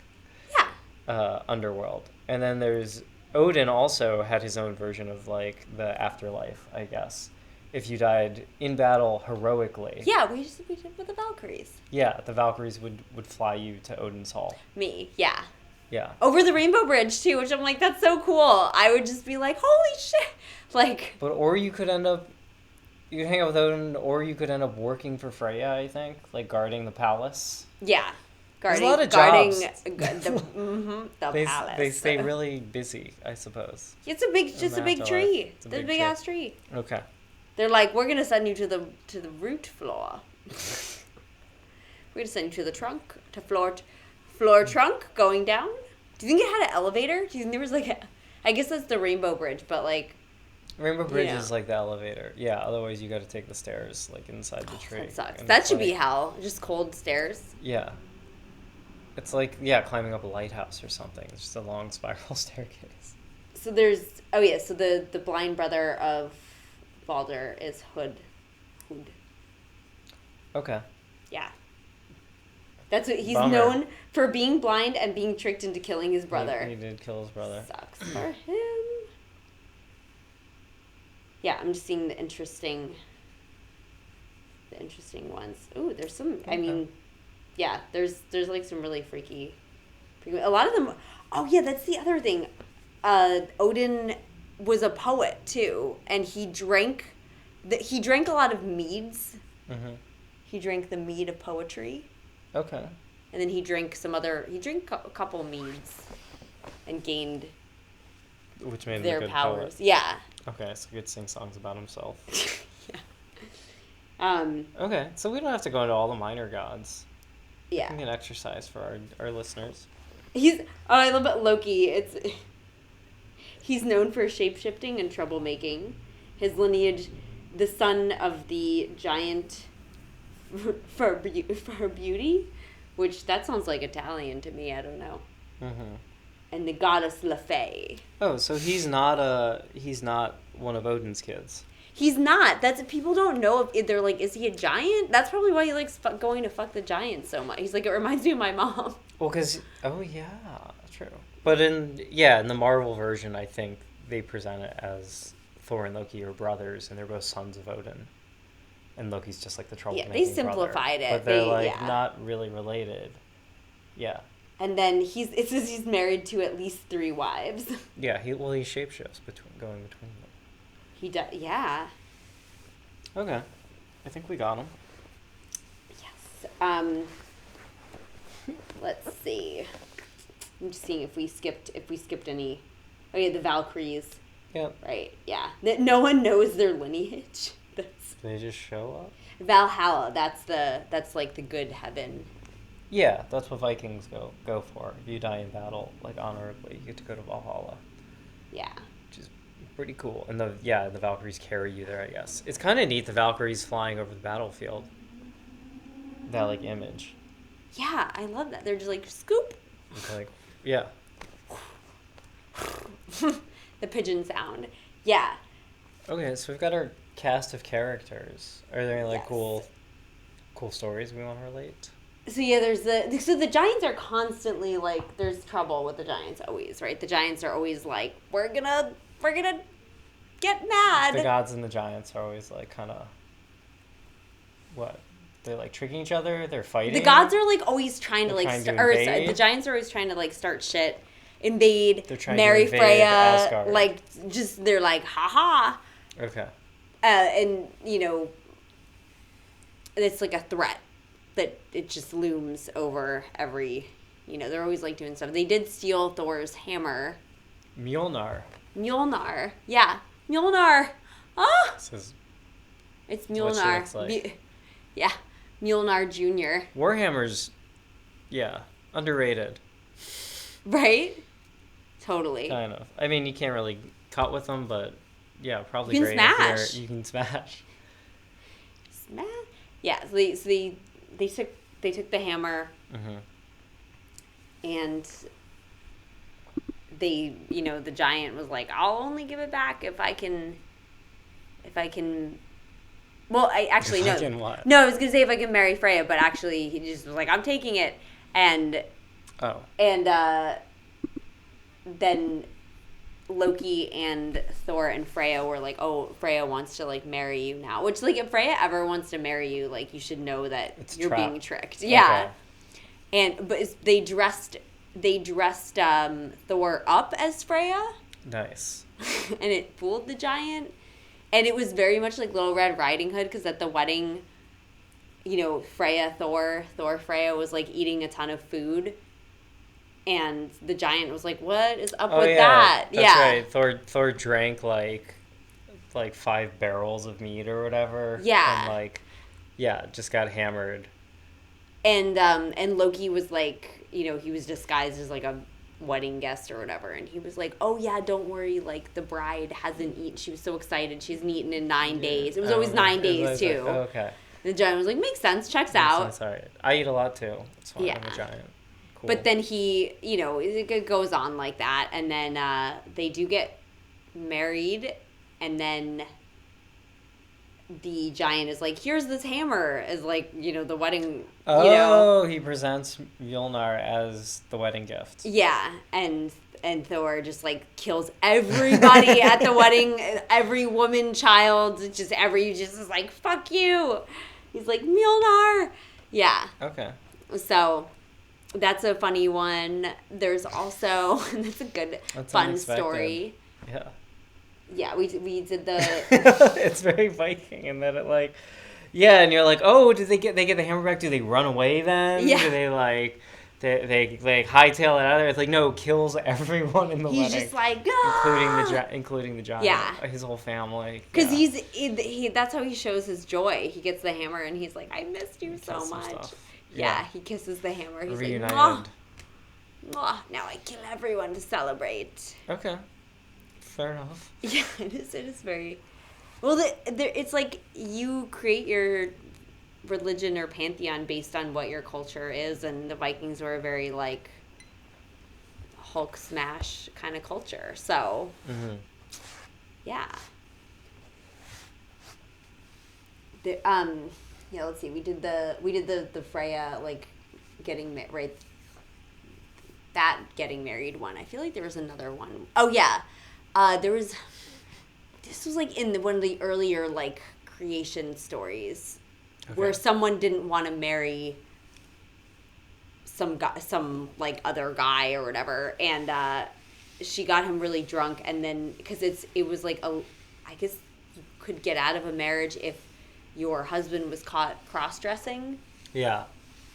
Yeah. Underworld. And then there's Odin also had his own version of like the afterlife, I guess. If you died in battle heroically. Yeah, we did with the Valkyries. Yeah, the Valkyries would fly you to Odin's hall. Me, yeah. Yeah. Over the Rainbow Bridge too, which I'm like, that's so cool. I would just be like, holy shit. Like, But or you could hang out with Odin, or you could end up working for Freya, I think, like guarding the palace. yeah. There's Guarding, a lot of guarding jobs. the palace. They stay really busy, I suppose. It's a big, just a big afterlife. tree. It's a It's a big big tree. ass tree. Okay. They're like, we're gonna send you to the root floor. We're gonna send you to the trunk, to floor trunk, going down. Do you think it had an elevator? Do you think there was like a... I guess that's the Rainbow Bridge, but like... Rainbow Bridge is like the elevator. Yeah, otherwise you got to take the stairs like inside the tree. That sucks. And That it's should be like- hell. Just cold stairs. Yeah. It's like, climbing up a lighthouse or something. It's just a long spiral staircase. So there's... Oh yeah, so the blind brother of Balder is Hood. Okay. Yeah. That's what he's Bummer. known for, being blind and being tricked into killing his brother. He did kill his brother. Sucks for him. Yeah, I'm just seeing the interesting ones. Ooh, there's some. I mean, yeah, there's like some really freaky. A lot of them. Oh yeah, that's the other thing. Odin was a poet too, and he drank a lot of meads. Mm-hmm. He drank the mead of poetry. Okay. And then he drank a couple meads and gained Which made him their a good powers. poet. Yeah. Okay, so he could sing songs about himself. Yeah. Okay, so we don't have to go into all the minor gods. Yeah. We can exercise for our listeners. I love it, Loki. He's known for shape-shifting and troublemaking. His lineage, the son of the giant for beauty, which that sounds like Italian to me. I don't know. Mm-hmm. And the goddess Lefay. Oh, so he's not one of Odin's kids. He's not. That's people don't know if they're like, is he a giant? That's probably why he likes going to fuck the giants so much. He's like, it reminds me of my mom. Well, true. But in the Marvel version, I think they present it as Thor and Loki are brothers, and they're both sons of Odin. And Loki's just like the troublemaking Yeah, they simplified brother. it. But they're not really related. Yeah. And then it says he's married to at least 3 wives. Yeah, he shapeshifts going between them. He does, yeah. Okay. I think we got him. Yes. Let's see. I'm just seeing if we skipped any. Oh yeah, the Valkyries. Yep. Right. Yeah. That no one knows their lineage. That's They just show up? Valhalla. That's like the good heaven. Yeah, that's what Vikings go for. If you die in battle, like honorably, you get to go to Valhalla. Yeah. Which is pretty cool. And the Valkyries carry you there, I guess. It's kind of neat, the Valkyries flying over the battlefield. That, like, image. Yeah, I love that. They're just like, scoop. It's like, yeah. The pigeon sound. Yeah. Okay, so we've got our cast of characters. Are there any, like, Yes. cool stories we want to relate? So yeah, the giants are constantly like, there's trouble with the giants always, right? The giants are always like, we're gonna get mad. The gods and the giants are always, like, kind of... What? They're, like, tricking each other? They're fighting? The gods are like always trying to They're like, trying to invade? the giants are always trying to like start shit, invade. They're trying marry to invade Freya, Asgard. like just they're like, haha. Okay. And it's like a threat that it just looms over every. They're always like doing stuff. They did steal Thor's hammer. Mjolnir. Yeah, Mjolnir. Ah, This is it's what she Mjolnir. looks like. Yeah, Mjolnir Jr. Warhammer's, underrated. Right? Totally. Kind of. I mean, you can't really cut with them, but yeah, probably You can great. smash. You can smash. Smash. Yeah, so they took the hammer Mm-hmm. and the giant was like, I'll only give it back if I can. Well, I actually no. What? No, I was gonna say if I can marry Freya, but actually he just was like, I'm taking it, and then Loki and Thor and Freya were like, oh, Freya wants to like marry you now, which like if Freya ever wants to marry you, like you should know that you're being tricked. Yeah, Okay. but they dressed Thor up as Freya. Nice. And it fooled the giant. And it was very much like Little Red Riding Hood, because at the wedding, Freya, Thor, Freya was like eating a ton of food. And the giant was like, what is up with that? That's right. Thor drank like 5 barrels of meat or whatever. Yeah. And just got hammered. And Loki was like, he was disguised as like a wedding guest or whatever, and he was like, oh yeah, don't worry, like the bride hasn't eaten, she was so excited, she hasn't eaten in 9 days. It was always 9 days too. Like, oh, okay. And the giant was like, makes sense, checks Makes out. sense, all right. I eat a lot too. That's why Yeah. I'm a giant. Cool. But then he, it goes on like that, and then they do get married, and then the giant is like, here's this hammer, as like, the wedding, Oh, he presents Mjolnir as the wedding gift. Yeah, and Thor just like kills everybody at the wedding, every woman, child, just is like, fuck you. He's like, Mjolnir. Yeah. Okay. So that's a funny one. There's also, that's a good, fun unexpected. Story. Yeah. Yeah, we did the... It's very Viking in that it like... Yeah, and you're like, oh, did they get the hammer back? Do they run away then? Yeah. Do they like... They like hightail it out of there? It's like, no, kills everyone in the wedding. He's just like, ah! Including the giant. Yeah. His whole family. Because he that's how he shows his joy. He gets the hammer and he's like, I missed you so much. Yeah, he kisses the hammer. He's reunited. Like, mwah, now I kill everyone to celebrate. Okay. Fair enough. Yeah, it is very... Well, it's like you create your religion or pantheon based on what your culture is, and the Vikings were a very, like, Hulk smash kind of culture. So, yeah. Yeah, let's see. We did the Freya, like, getting right... That getting married one. I feel like there was another one. Oh, yeah. This was like in one of the earlier like creation stories, where someone didn't want to marry some like other guy or whatever, and she got him really drunk, and then because it was like I guess you could get out of a marriage if your husband was caught cross-dressing. Yeah.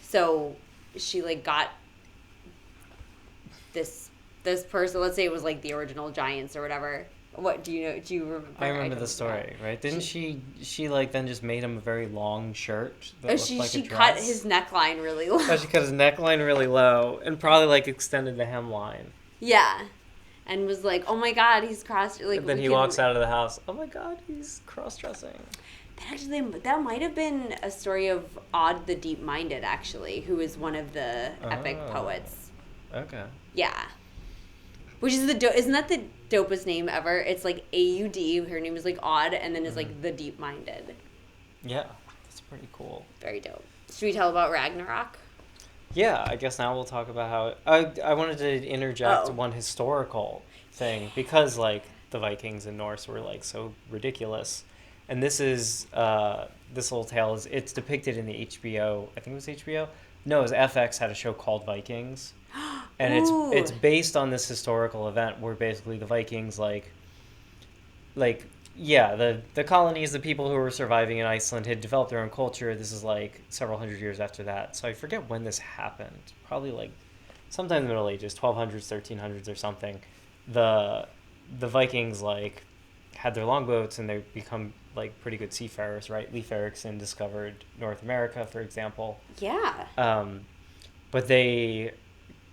So she like got this person, let's say it was like the original Giants or whatever. What do you know? Do you remember? I remember the story, right? Didn't she like then just made him a very long shirt that looked like a dress? She cut his neckline really low. Oh, she cut his neckline really low and probably like extended the hemline. Yeah. And was like, "Oh my god, he's cross like." And then he walks out of the house. Oh my god, he's cross-dressing. That might have been a story of Odd the Deep-Minded, actually, who is one of the epic poets. Okay. Yeah. Which is isn't that the dopest name ever? It's like A-U-D, her name is like Odd, and then is like the Deep-Minded. Yeah, that's pretty cool. Very dope. Should we tell about Ragnarok? Yeah, I guess now we'll talk about how... I wanted to interject one historical thing, because like the Vikings and Norse were like so ridiculous. And this is, this little tale it's depicted in the HBO, I think it was HBO? No, it was FX had a show called Vikings. And it's based on this historical event where basically the Vikings the colonies, the people who were surviving in Iceland had developed their own culture. This is like several hundred years after that. So I forget when this happened. Probably like sometime in the Middle Ages, 1200s, 1300s or something. The Vikings like had their longboats and they become like pretty good seafarers, right? Leif Erikson discovered North America, for example. Yeah. But they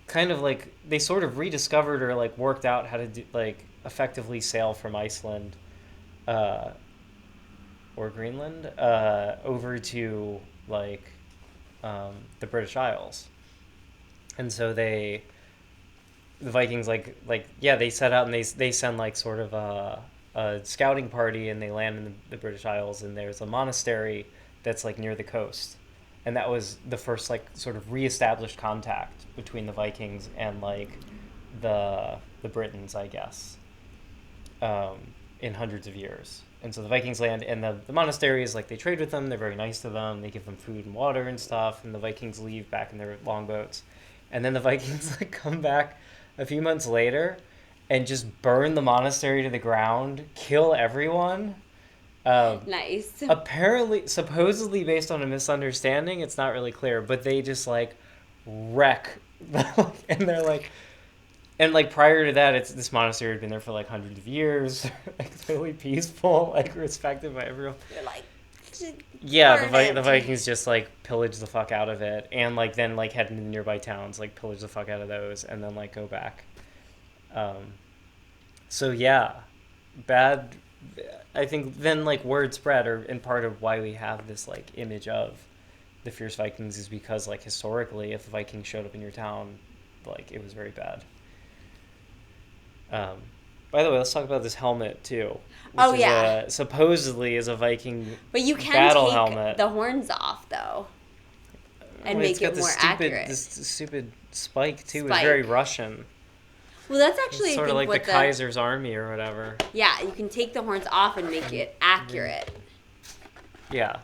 kind of like they sort of rediscovered or like worked out how to do, like effectively sail from Iceland or Greenland over to like the British Isles. And so the Vikings they set out and they send like sort of a scouting party and they land in the British Isles, and there's a monastery that's like near the coast. And that was the first like sort of reestablished contact between the Vikings and like the Britons, I guess, in hundreds of years. And so the Vikings land, and the monasteries, like they trade with them. They're very nice to them. They give them food and water and stuff. And the Vikings leave back in their longboats. And then the Vikings like come back a few months later and just burn the monastery to the ground, kill everyone. Nice. Apparently, supposedly based on a misunderstanding, it's not really clear, but they just like wreck, and they're like, and like prior to that, this monastery had been there for like hundreds of years, like totally peaceful, like respected by everyone. You're like, Yeah, burn it. the Vikings just like pillage the fuck out of it, and like then like head into nearby towns, like pillage the fuck out of those, and then like go back. Um, so yeah, bad. I think then like word spread, or and part of why we have this like image of the fierce Vikings is because like historically, if the Vikings showed up in your town, like it was very bad. Um, by the way, let's talk about this helmet too. Oh, Which yeah. supposedly is a Viking But you can battle take helmet. the horns off, though, and Well, make it more accurate. This stupid spike too. It's Spike. very Russian. Well, that's actually It's I sort think of like what the Kaiser's army or whatever. Yeah, you can take the horns off and make it accurate. Yeah.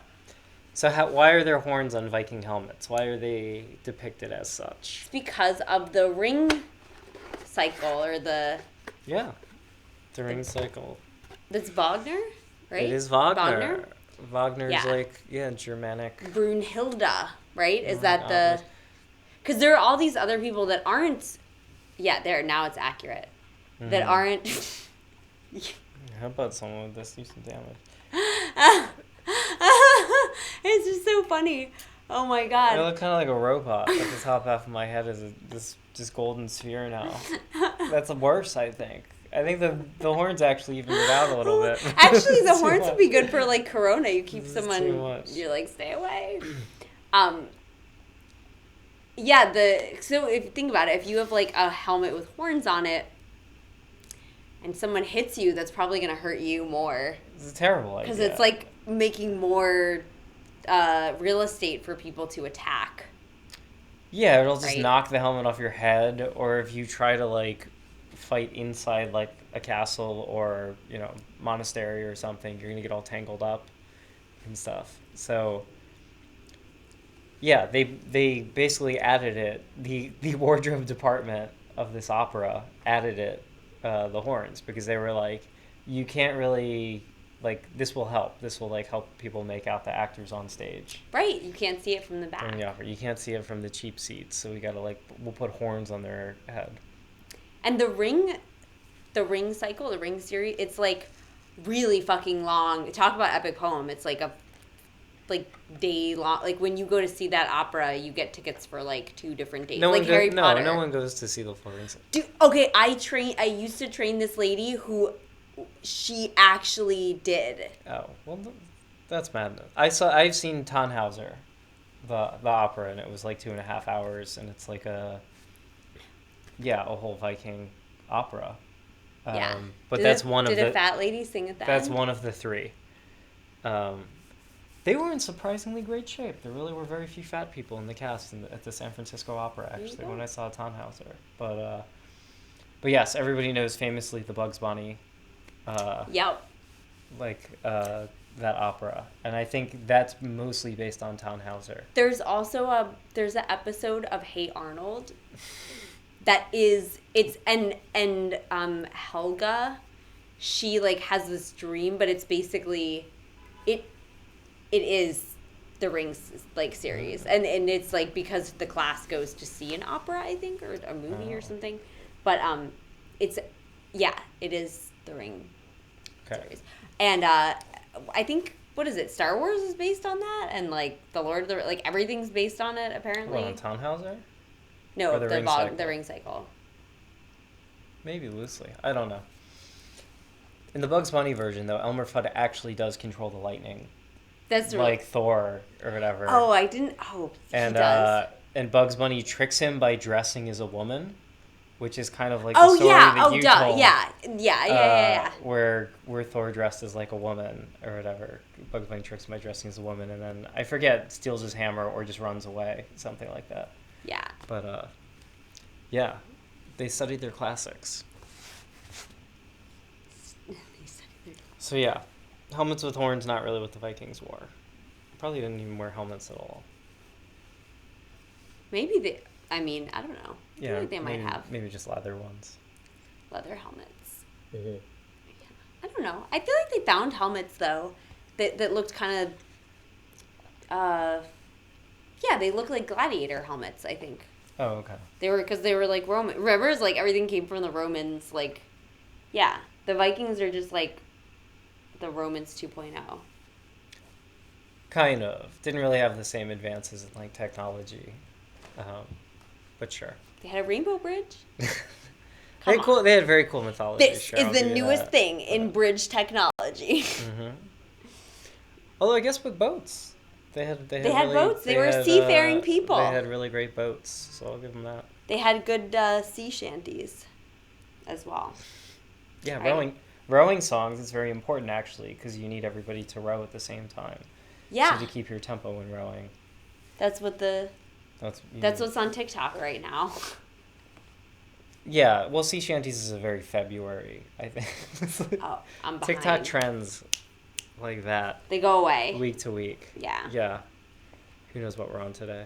So why are there horns on Viking helmets? Why are they depicted as such? It's because of the ring cycle or the Yeah. The ring cycle. that's Wagner, right? It is Wagner. Wagner's Yeah. like, Germanic. Brunhilde, right? Is Oh my that God, the? Because there are all these other people that aren't. Yeah, there now it's accurate. That aren't. How about someone with this do some damage? It's just so funny. Oh my I god. look kind of like a robot. Like the top half of my head is this golden sphere now. That's worse, I think. I think the horns actually evened it out a little bit. Actually, the Too horns much. would be good for like Corona. You keep This is too someone. much. You're like, stay away. Yeah. So if you think about it, if you have like a helmet with horns on it, and someone hits you, that's probably gonna hurt you more It's a terrible idea. because it's like making more real estate for people to attack. Yeah, it'll just Right. knock the helmet off your head, or if you try to like fight inside like a castle or monastery or something, you're gonna get all tangled up and stuff. So yeah, they basically added it. The wardrobe department of this opera added it, the horns, because they were like, you can't really like this will help. This will like help people make out the actors on stage. Right. You can't see it from the back. During the opera, you can't see it from the cheap seats, so we gotta we'll put horns on their head. And the ring cycle, the ring series, it's like really fucking long. Talk about epic poem. It's like a day long. Like when you go to see that opera, you get tickets for like 2 different days. Like Harry Potter. No one goes to see the full rings. Dude, okay, I used to train this lady who she actually did. Oh well, that's madness. I've seen Tannhauser, the opera, and it was like 2.5 hours, and it's like a whole Viking opera. Yeah. But Did that's a, one of did the a fat lady sing at that? that's one of the 3. They were in surprisingly great shape. There really were very few fat people in the cast at the San Francisco Opera, actually, when I saw Tannhauser. But yes, everybody knows famously the Bugs Bunny. Yep. That opera, and I think that's mostly based on Tannhauser. There's also there's an episode of Hey Arnold that is Helga, she like has this dream, but it's basically it is the Rings like series, and it's like because the class goes to see an opera, I think, or a movie or something, but it is the Ring series, and I think what is it? Star Wars is based on that, and like the Lord of the like everything's based on it apparently. What, on Tannhauser? No, Or the Ring Cycle? the Ring Cycle. Maybe loosely. I don't know. In the Bugs Bunny version, though, Elmer Fudd actually does control the lightning, That's like Thor or whatever. Oh, I didn't. Oh, and he does. And Bugs Bunny tricks him by dressing as a woman, which is kind of like Oh the story yeah. that Oh you duh. told. Yeah. Where Thor dressed as like a woman or whatever. Bugs Bunny tricks him by dressing as a woman, and then I forget, steals his hammer or just runs away, something like that. Yeah. But yeah, they studied their classics. So yeah, helmets with horns, not really what the Vikings wore. Probably didn't even wear helmets at all. Maybe they. I mean, I don't know. I feel like they might have maybe just leather ones. leather helmets. Mm-hmm. I don't know. I feel like they found helmets though that looked kind of. They look like gladiator helmets. I think Oh, okay. they were like Roman. Remember, it's like everything came from the Romans. Like, yeah, the Vikings are just like the Romans 2.0. Kind of. Didn't really have the same advances in like technology, but sure. They had a rainbow bridge. They Come had cool. on. They had very cool mythology. This Sure, is I'll the give you newest that. thing in bridge technology. Mm-hmm. Although I guess with boats, they had They had really, boats. They were seafaring people. They had really great boats, so I'll give them that. They had good sea shanties as well. Yeah, Right? rowing songs is very important actually because you need everybody to row at the same time. Yeah. So to keep your tempo when rowing. That's what That's what's on TikTok right now. Yeah, well, sea shanties is a very February, I think. Oh, I'm behind. TikTok trends like that They go away. week to week. Yeah. Yeah. Who knows what we're on today?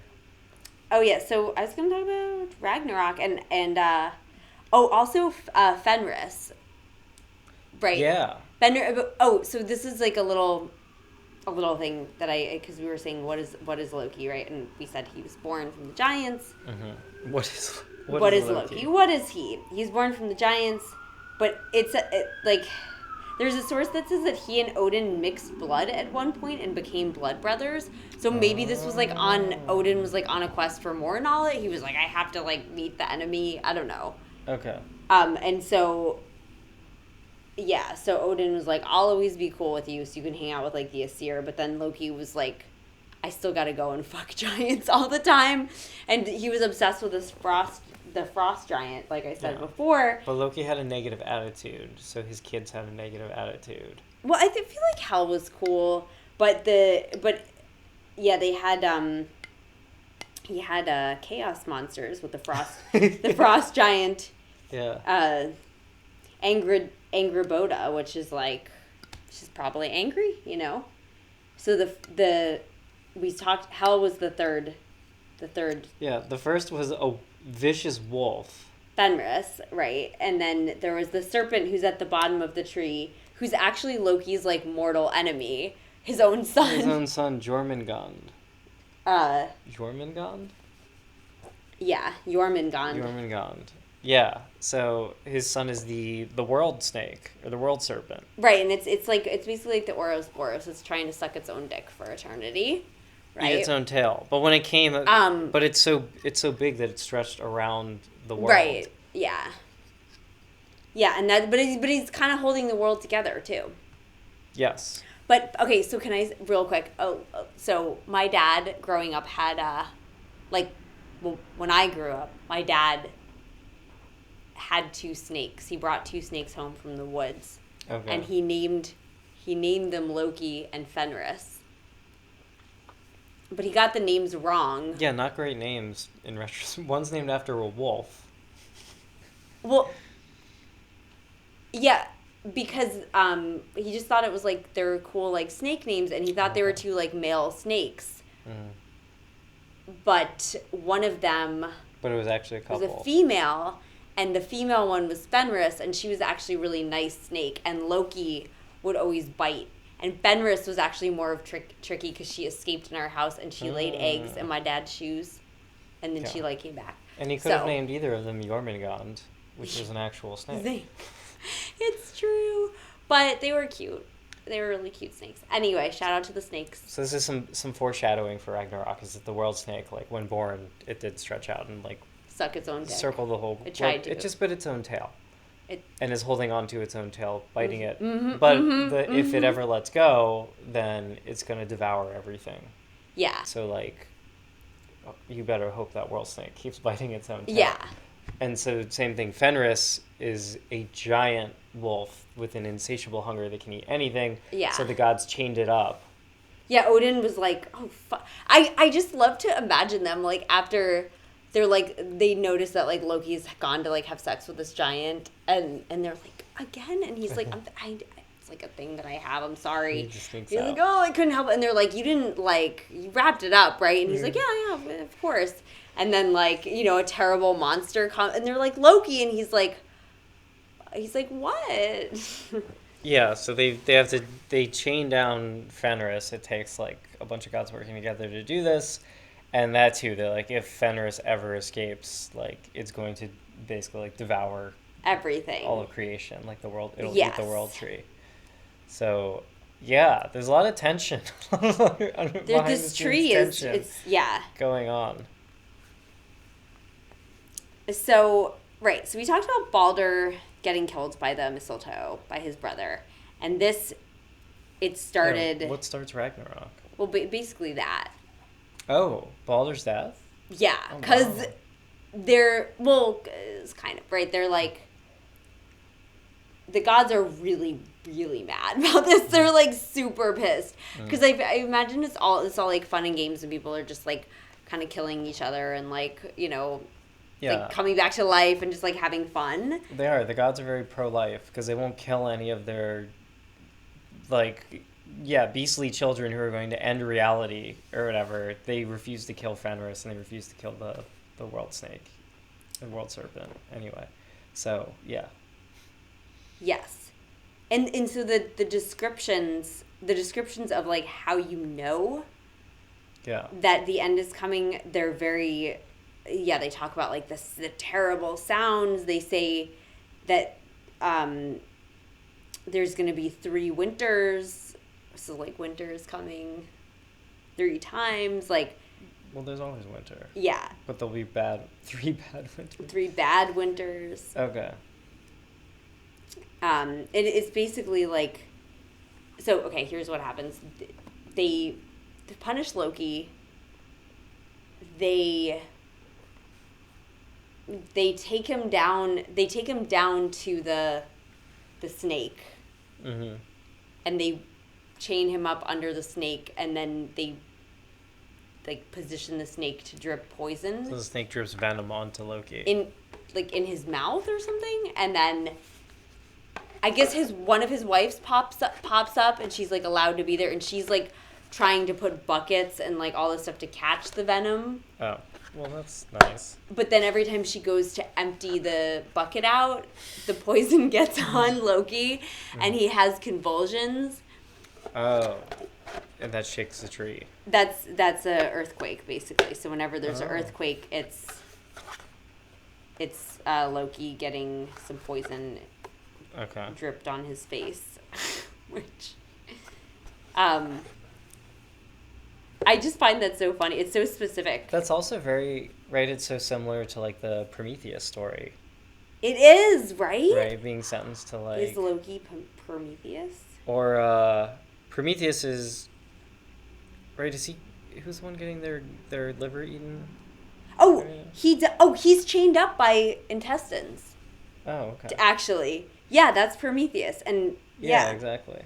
Oh yeah, so I was gonna talk about Ragnarok and also Fenris. Right. Yeah. So this is like a little thing that because we were saying what is Loki, right? And we said he was born from the giants. Mm-hmm. What is Loki? What is he? He's born from the giants, but like there's a source that says that he and Odin mixed blood at one point and became blood brothers. So maybe this was like Odin was like on a quest for more knowledge. He was like, I have to like meet the enemy. I don't know. Okay. And so yeah, so Odin was like, I'll always be cool with you so you can hang out with like the Aesir, but then Loki was like, I still gotta go and fuck giants all the time. And he was obsessed with the frost giant, like I said before. But Loki had a negative attitude, so his kids had a negative attitude. Well, I feel like Hel was cool, but yeah, they had he had chaos monsters with the frost giant. Yeah. Angraboda, which is like she's probably angry, you know. So Hel was the third. Yeah, the first was a vicious wolf. Fenris, right? And then there was the serpent who's at the bottom of the tree, who's actually Loki's like mortal enemy, his own son. His own son, Jormungand. Jormungand? Yeah, Jormungand. Jormungand. Yeah. So his son is the world snake or the world serpent. Right, and it's basically like the Ouroboros. It's trying to suck its own dick for eternity. Right. Eat its own tail. But when it came, but it's so big that it stretched around the world. Right. Yeah. Yeah, and but he's kind of holding the world together too. Yes. But okay, so can I real quick? So my dad growing up had when I grew up, my dad had 2 snakes. He brought 2 snakes home from the woods, and he named them Loki and Fenris. But he got the names wrong. Yeah, not great names in retrospect. One's named after a wolf. Well, yeah, because he just thought it was like they were cool like snake names, and he thought they were 2 like male snakes. Mm. But one of them. But it was actually a couple. Was a female, and the female one was Fenris, and she was actually a really nice snake, and Loki would always bite. And Fenris was actually more of tricky because she escaped in our house and she laid eggs in my dad's shoes, and then she came back. And he could have named either of them Jormungand, which was an actual snake. It's true, but they were cute. They were really cute snakes. Anyway, shout out to the snakes. So this is some foreshadowing for Ragnarok. Is that the world snake, like when born, it did stretch out and like suck its own dick. Circle the whole. It tried to. It just bit its own tail. And is holding on to its own tail, biting it. Mm-hmm, but if it ever lets go, then it's going to devour everything. Yeah. So, like, you better hope that world snake keeps biting its own tail. Yeah. And so, same thing. Fenris is a giant wolf with an insatiable hunger that can eat anything. Yeah. So the gods chained it up. Yeah, Odin was like, oh, fuck. I just love to imagine them, like, after... They're like, they notice that like Loki's gone to like have sex with this giant, and they're like, again, and he's like, it's like a thing that I have. I'm sorry. He's like, oh, I couldn't help it, and they're like, you didn't like, you wrapped it up, right? And he's like, yeah, of course. And then like, a terrible monster comes, and they're like Loki, and he's like, what? Yeah, so they chain down Fenris. It takes like a bunch of gods working together to do this. And that too, they're like, if Fenris ever escapes, like, it's going to basically, like, devour everything. All of creation, like the world, it'll eat the world tree. So, Yeah, there's a lot of tension. Behind There, the this scenes tree is, tension it's, yeah. going on. So, right, so we talked about Balder getting killed by the mistletoe, by his brother. And this, it Yeah, started, what starts Ragnarok? well, basically that. Oh, Baldur's death? Yeah, Oh, because wow. they're, well, it's kind of, right? They're like, the gods are really, really mad about this. They're like super pissed. Because I imagine it's all like fun and games and people are just like kind of killing each other and like, you know, Yeah, like coming back to life and just like having fun. they are. The gods are very pro-life because they won't kill any of their, like, yeah, beastly children who are going to end reality or whatever. They refuse to kill Fenris and they refuse to kill the world snake, the world serpent. Anyway, so yeah. Yes. And so the descriptions of like how you know Yeah. that the end is coming, they're very, yeah, they talk about like the terrible sounds. They say that there's going to be 3 winters. So like winter is coming 3 times, like, Well, there's always winter, yeah, but there'll be 3 bad winters. 3 bad winters. Okay. It's basically like, so okay, here's what happens. They punish Loki. They take him down. They take him down to the snake, Mm-hmm. and they chain him up under the snake, and then they like position the snake to drip poison So the snake drips venom onto Loki. in his mouth or something, and then I guess one of his wives pops up, and she's like allowed to be there, and she's like trying to put buckets and like all this stuff to catch the venom. Oh, well, that's nice. But then every time she goes to empty the bucket out, the poison gets on Loki, and he has convulsions. Oh, and that shakes the tree. That's a earthquake basically. So whenever there's an Oh. earthquake, it's Loki getting some poison Okay. dripped on his face, which I just find that so funny. It's so specific. That's also very, right, it's so similar to, like, the Prometheus story, It is, right? right? Being sentenced to, like... Is Loki Prometheus? Or, Prometheus is... Right, is he... Who's the one getting their liver eaten? Oh, Yeah. He's chained up by intestines. Oh, okay. Actually, yeah, that's Prometheus, and Yeah, yeah, exactly.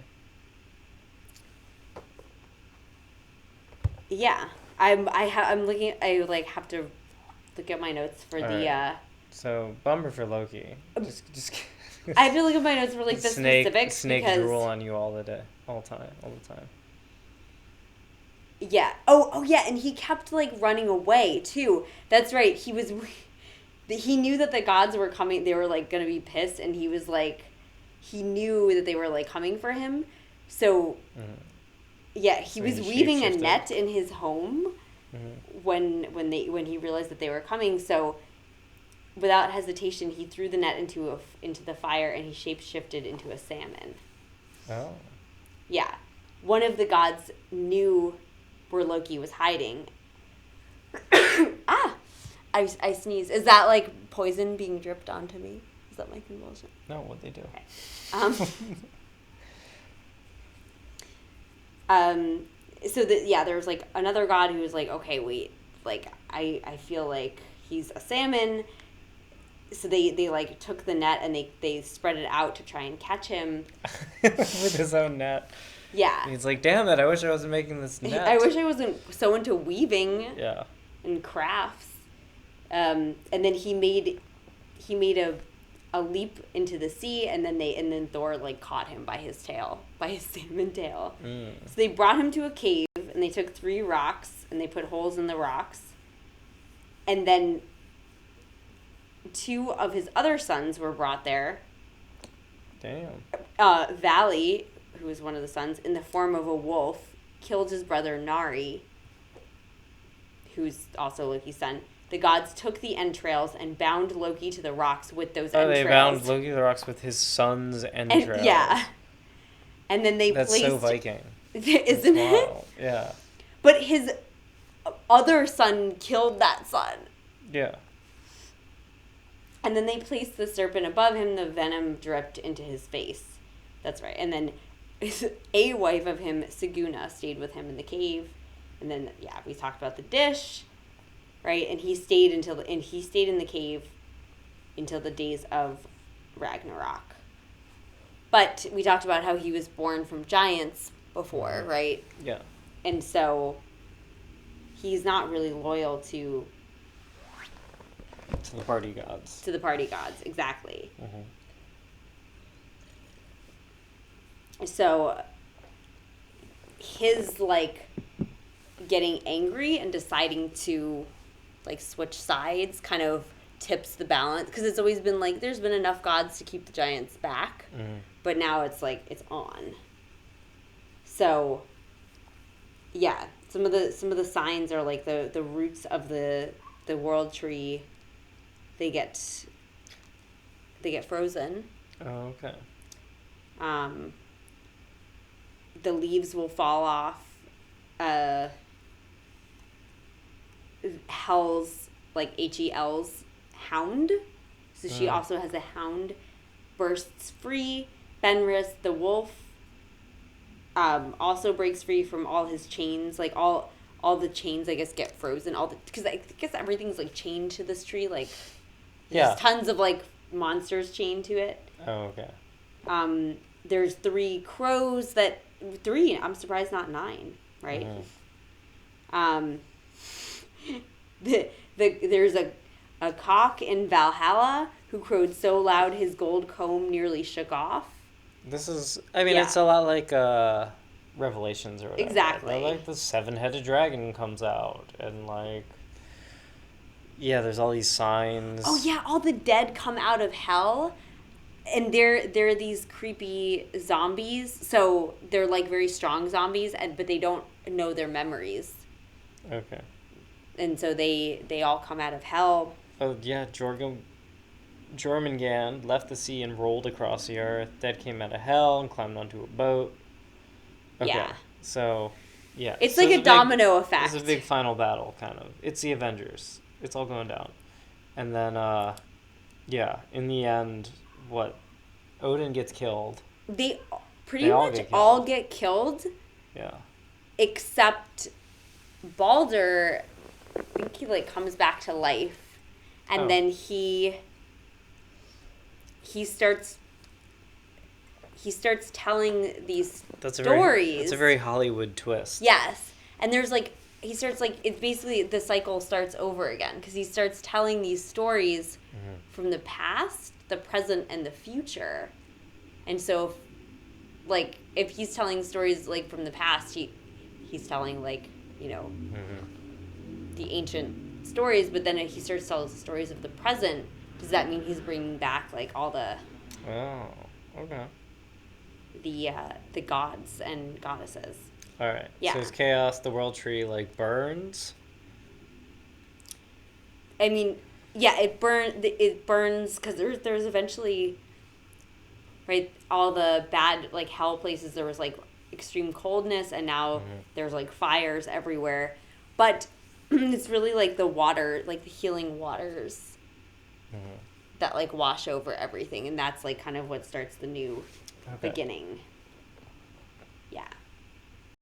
yeah. I'm looking. I like have to look at my notes for All the. right. So, bummer for Loki. Just I have to look at my notes for like the specifics snake because drool on you all the time. yeah. Oh yeah, and he kept like running away too. That's right. He knew that the gods were coming. They were like gonna be pissed, and he was like, he knew that they were like coming for him. So, yeah, he So was he weaving a shapeshifted. net in his home Mm-hmm. when he realized that they were coming. So, without hesitation, he threw the net into the fire, and he shapeshifted into a salmon. Oh. Yeah, one of the gods knew where Loki was hiding. I sneezed. Is that like poison being dripped onto me? Is that my convulsion? No, what'd they do? Okay. So there was like another god who was like, okay, wait, like I feel like he's a salmon. So they like took the net and they spread it out to try and catch him. With his own net. Yeah. He's like, damn it, I wish I wasn't making this net. I wish I wasn't so into weaving Yeah. and crafts. And then he made a leap into the sea, and then Thor like caught him by his salmon tail. So they brought him to a cave, and they took 3 rocks and they put holes in the rocks, and then 2 of his other sons were brought there. Damn. Valley, who was one of the sons, in the form of a wolf, killed his brother Nari, who's also Loki's son. The gods took the entrails and bound Loki to the rocks with those entrails. Oh, they bound Loki to the rocks with his son's entrails. Yeah. And then they That's placed... so Viking. Isn't it? Wow. Yeah. But his other son killed that son. Yeah. And then they placed the serpent above him. The venom dripped into his face. That's right. And then a wife of him, Siguna, stayed with him in the cave. And then, yeah, we talked about the dish, right? And he stayed in the cave until the days of Ragnarok. But we talked about how he was born from giants before, right? Yeah. And so he's not really loyal to the party gods. To the party gods, exactly. So his, like, getting angry and deciding to, like, switch sides kind of tips the balance. Because it's always been, like, there's been enough gods to keep the giants back. But now it's, like, it's on. So, yeah. Some of the signs are, like, the roots of the world tree, they get frozen. Oh, okay. The leaves will fall off. Hel's, like, Hel's hound. So she also has a hound. Bursts free. Fenris, the wolf, also breaks free from all his chains. Like, all the chains, I guess, get frozen. Because I guess everything's, like, chained to this tree. Like, there's tons of, like, monsters chained to it. Oh, okay. There's 3 crows that... 3, I'm surprised not 9, right? There's a cock in Valhalla who crowed so loud his gold comb nearly shook off. This is... I mean, it's a lot like Revelations or whatever. Exactly. Right? Like, the 7-headed dragon comes out, and, like... Yeah, there's all these signs. Oh, yeah, all the dead come out of hell, and they're these creepy zombies. So they're, like, very strong zombies, but they don't know their memories. Okay. And so they all come out of hell. Oh, yeah, Jormungand left the sea and rolled across the earth. Dead came out of hell and climbed onto a boat. Okay. Yeah. So, yeah. It's like a domino effect. It's a big final battle, kind of. It's the Avengers. It's all going down. And then, yeah, in the end, Odin gets killed. They pretty much all get killed. Yeah. Except Balder, I think he, like, comes back to life. And then he starts telling these stories. That's a very Hollywood twist. Yes. And there's, like, he starts, like, it's basically the cycle starts over again because he starts telling these stories from the past, the present, and the future. And so, if he's telling stories, like, from the past, he's telling, like, you know, the ancient stories, but then he starts telling stories of the present. Does that mean he's bringing back, like, all the... Oh, okay. The gods and goddesses. All right. Yeah. So it's chaos. The world tree, like, burns. I mean, yeah, it burns because there's eventually, right, all the bad, like, hell places. There was, like, extreme coldness, and now there's, like, fires everywhere. But it's really, like, the water, like, the healing waters that, like, wash over everything, and that's, like, kind of what starts the new beginning. Yeah.